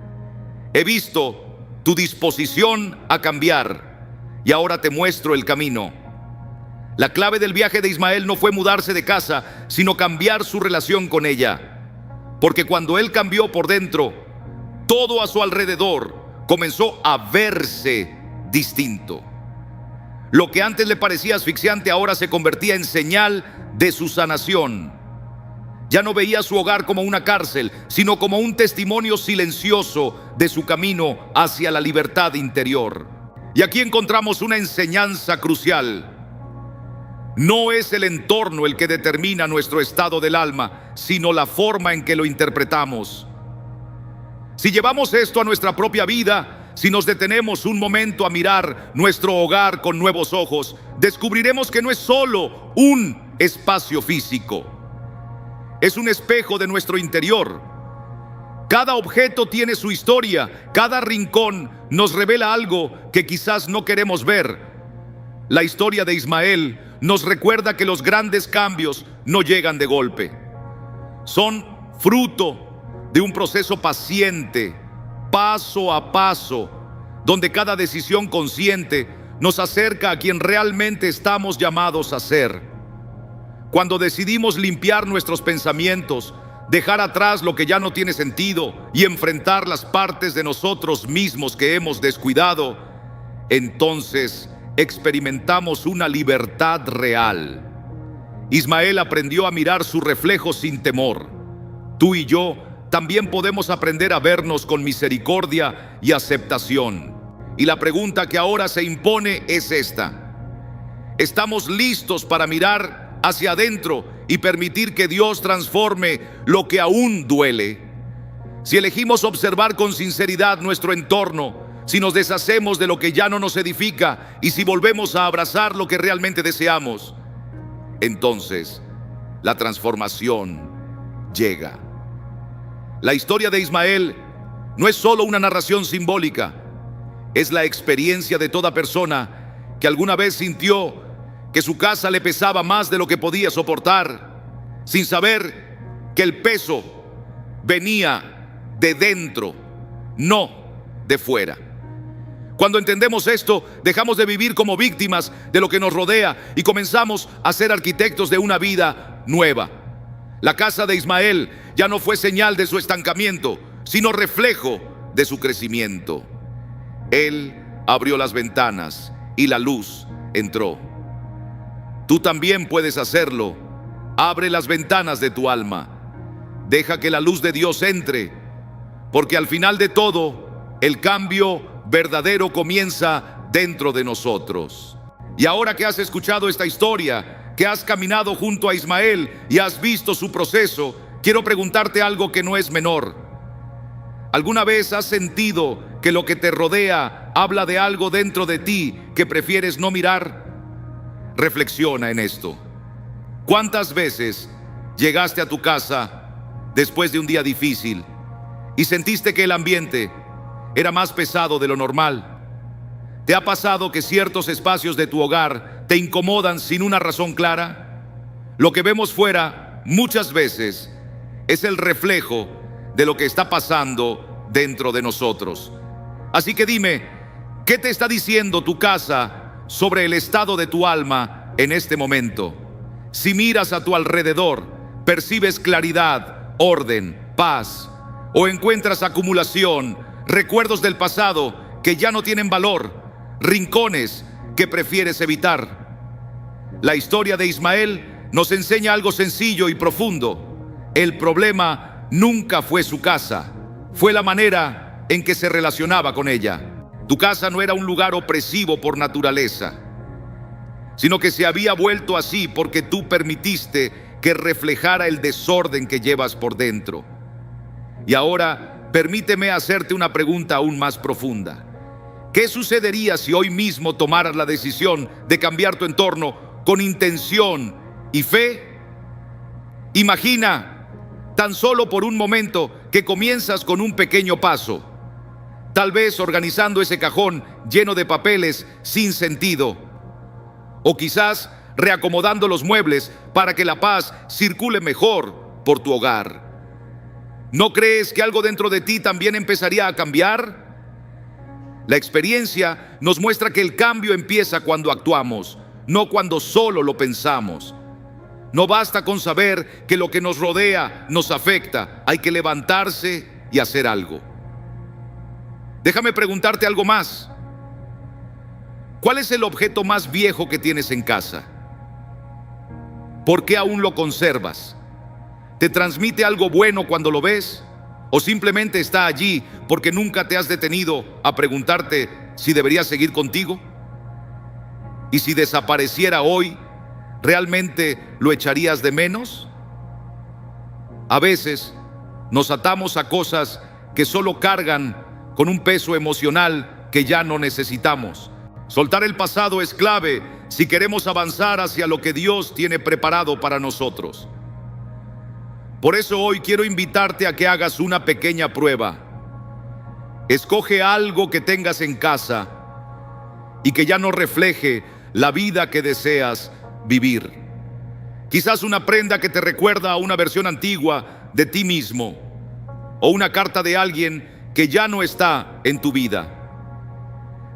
Speaker 1: he visto tu disposición a cambiar y ahora te muestro el camino. La clave del viaje de Ismael no fue mudarse de casa, sino cambiar su relación con ella. Porque cuando él cambió por dentro, todo a su alrededor comenzó a verse distinto. Lo que antes le parecía asfixiante ahora se convertía en señal de su sanación. Ya no veía su hogar como una cárcel, sino como un testimonio silencioso de su camino hacia la libertad interior. Y aquí encontramos una enseñanza crucial. No es el entorno el que determina nuestro estado del alma, sino la forma en que lo interpretamos. Si llevamos esto a nuestra propia vida, si nos detenemos un momento a mirar nuestro hogar con nuevos ojos, descubriremos que no es solo un espacio físico, es un espejo de nuestro interior. Cada objeto tiene su historia, cada rincón nos revela algo que quizás no queremos ver. La historia de Ismael nos recuerda que los grandes cambios no llegan de golpe. Son fruto de un proceso paciente, paso a paso, donde cada decisión consciente nos acerca a quien realmente estamos llamados a ser. Cuando decidimos limpiar nuestros pensamientos, dejar atrás lo que ya no tiene sentido y enfrentar las partes de nosotros mismos que hemos descuidado, entonces experimentamos una libertad real. Ismael aprendió a mirar su reflejo sin temor. Tú y yo también podemos aprender a vernos con misericordia y aceptación. Y la pregunta que ahora se impone es esta: ¿estamos listos para mirar hacia adentro y permitir que Dios transforme lo que aún duele? Si elegimos observar con sinceridad nuestro entorno, si nos deshacemos de lo que ya no nos edifica y si volvemos a abrazar lo que realmente deseamos, entonces la transformación llega. La historia de Ismael no es solo una narración simbólica, es la experiencia de toda persona que alguna vez sintió que su casa le pesaba más de lo que podía soportar, sin saber que el peso venía de dentro, no de fuera. Cuando entendemos esto, dejamos de vivir como víctimas de lo que nos rodea y comenzamos a ser arquitectos de una vida nueva. La casa de Ismael ya no fue señal de su estancamiento, sino reflejo de su crecimiento. Él abrió las ventanas y la luz entró. Tú también puedes hacerlo. Abre las ventanas de tu alma. Deja que la luz de Dios entre, porque al final de todo, el cambio verdadero comienza dentro de nosotros. Y ahora que has escuchado esta historia, que has caminado junto a Ismael y has visto su proceso, quiero preguntarte algo que no es menor. ¿Alguna vez has sentido que lo que te rodea habla de algo dentro de ti que prefieres no mirar? Reflexiona en esto. ¿Cuántas veces llegaste a tu casa después de un día difícil y sentiste que el ambiente era más pesado de lo normal? ¿Te ha pasado que ciertos espacios de tu hogar te incomodan sin una razón clara? Lo que vemos fuera muchas veces es el reflejo de lo que está pasando dentro de nosotros. Así que dime, ¿qué te está diciendo tu casa sobre el estado de tu alma en este momento? Si miras a tu alrededor, ¿percibes claridad, orden, paz? ¿O encuentras acumulación, recuerdos del pasado que ya no tienen valor, rincones que prefieres evitar? La historia de Ismael nos enseña algo sencillo y profundo. El problema nunca fue su casa, fue la manera en que se relacionaba con ella. Tu casa no era un lugar opresivo por naturaleza, sino que se había vuelto así porque tú permitiste que reflejara el desorden que llevas por dentro. Y ahora, permíteme hacerte una pregunta aún más profunda. ¿Qué sucedería si hoy mismo tomaras la decisión de cambiar tu entorno con intención y fe? Imagina, tan solo por un momento, que comienzas con un pequeño paso. Tal vez organizando ese cajón lleno de papeles sin sentido. O quizás reacomodando los muebles para que la paz circule mejor por tu hogar. ¿No crees que algo dentro de ti también empezaría a cambiar? La experiencia nos muestra que el cambio empieza cuando actuamos, no cuando solo lo pensamos. No basta con saber que lo que nos rodea nos afecta, hay que levantarse y hacer algo. Déjame preguntarte algo más. ¿Cuál es el objeto más viejo que tienes en casa? ¿Por qué aún lo conservas? ¿Te transmite algo bueno cuando lo ves? ¿O simplemente está allí porque nunca te has detenido a preguntarte si debería seguir contigo? ¿Y si desapareciera hoy, realmente lo echarías de menos? A veces nos atamos a cosas que solo cargan con un peso emocional que ya no necesitamos. Soltar el pasado es clave si queremos avanzar hacia lo que Dios tiene preparado para nosotros. Por eso hoy quiero invitarte a que hagas una pequeña prueba. Escoge algo que tengas en casa y que ya no refleje la vida que deseas vivir. Quizás una prenda que te recuerda a una versión antigua de ti mismo, o una carta de alguien que ya no está en tu vida.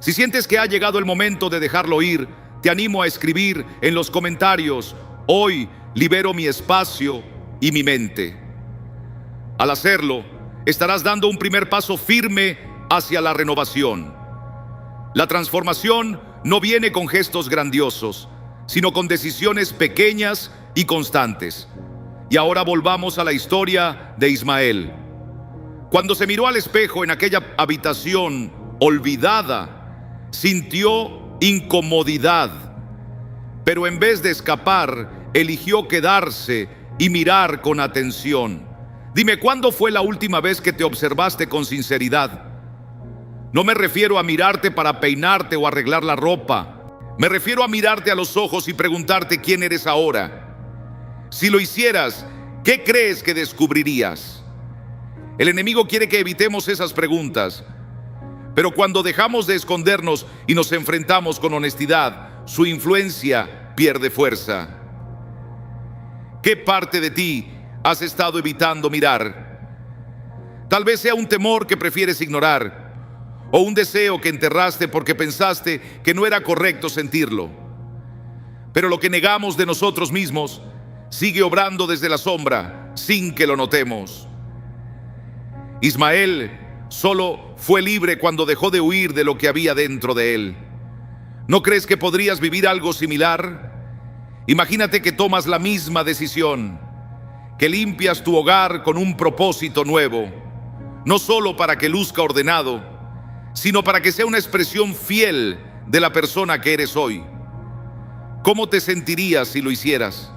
Speaker 1: Si sientes que ha llegado el momento de dejarlo ir, te animo a escribir en los comentarios: hoy libero mi espacio y mi mente. Al hacerlo, estarás dando un primer paso firme hacia la renovación. La transformación no viene con gestos grandiosos, sino con decisiones pequeñas y constantes. Y ahora volvamos a la historia de Ismael. Cuando se miró al espejo en aquella habitación olvidada, sintió incomodidad, pero en vez de escapar, eligió quedarse y mirar con atención. Dime, ¿cuándo fue la última vez que te observaste con sinceridad? No me refiero a mirarte para peinarte o arreglar la ropa. Me refiero a mirarte a los ojos y preguntarte quién eres ahora. Si lo hicieras, ¿qué crees que descubrirías? El enemigo quiere que evitemos esas preguntas, pero cuando dejamos de escondernos y nos enfrentamos con honestidad, su influencia pierde fuerza. ¿Qué parte de ti has estado evitando mirar? Tal vez sea un temor que prefieres ignorar, o un deseo que enterraste porque pensaste que no era correcto sentirlo. Pero lo que negamos de nosotros mismos sigue obrando desde la sombra sin que lo notemos. Ismael solo fue libre cuando dejó de huir de lo que había dentro de él. ¿No crees que podrías vivir algo similar? Imagínate que tomas la misma decisión, que limpias tu hogar con un propósito nuevo, no solo para que luzca ordenado, sino para que sea una expresión fiel de la persona que eres hoy. ¿Cómo te sentirías si lo hicieras?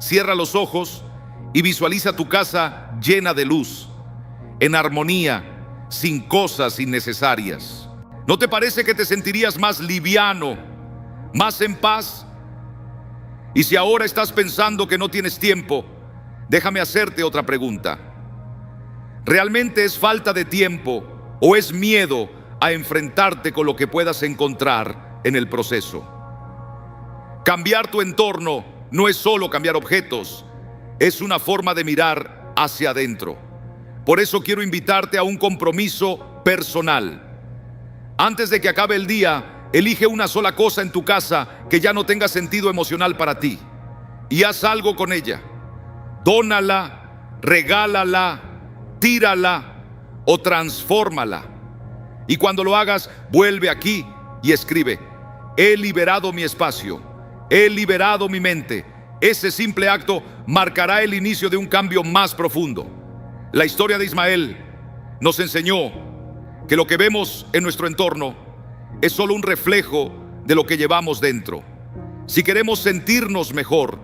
Speaker 1: Cierra los ojos y visualiza tu casa llena de luz, en armonía, sin cosas innecesarias. ¿No te parece que te sentirías más liviano, más en paz? Y si ahora estás pensando que no tienes tiempo, déjame hacerte otra pregunta. ¿Realmente es falta de tiempo o es miedo a enfrentarte con lo que puedas encontrar en el proceso? Cambiar tu entorno no es solo cambiar objetos, es una forma de mirar hacia adentro. Por eso quiero invitarte a un compromiso personal. Antes de que acabe el día, elige una sola cosa en tu casa que ya no tenga sentido emocional para ti y haz algo con ella. Dónala, regálala, tírala o transfórmala. Y cuando lo hagas, vuelve aquí y escribe: he liberado mi espacio, he liberado mi mente. Ese simple acto marcará el inicio de un cambio más profundo. La historia de Ismael nos enseñó que lo que vemos en nuestro entorno es solo un reflejo de lo que llevamos dentro. Si queremos sentirnos mejor,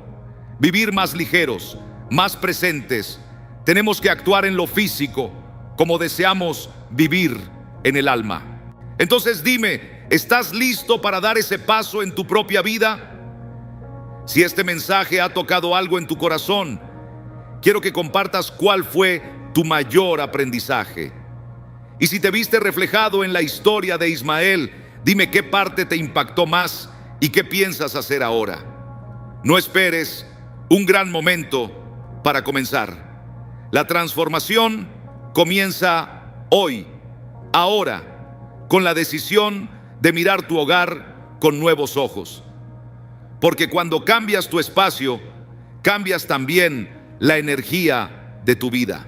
Speaker 1: vivir más ligeros, más presentes, tenemos que actuar en lo físico como deseamos vivir en el alma. Entonces dime, ¿estás listo para dar ese paso en tu propia vida? Si este mensaje ha tocado algo en tu corazón, quiero que compartas cuál fue tu mayor aprendizaje. Y si te viste reflejado en la historia de Ismael, dime qué parte te impactó más y qué piensas hacer ahora. No esperes un gran momento para comenzar. La transformación comienza hoy, ahora, con la decisión de mirar tu hogar con nuevos ojos. Porque cuando cambias tu espacio, cambias también la energía de tu vida.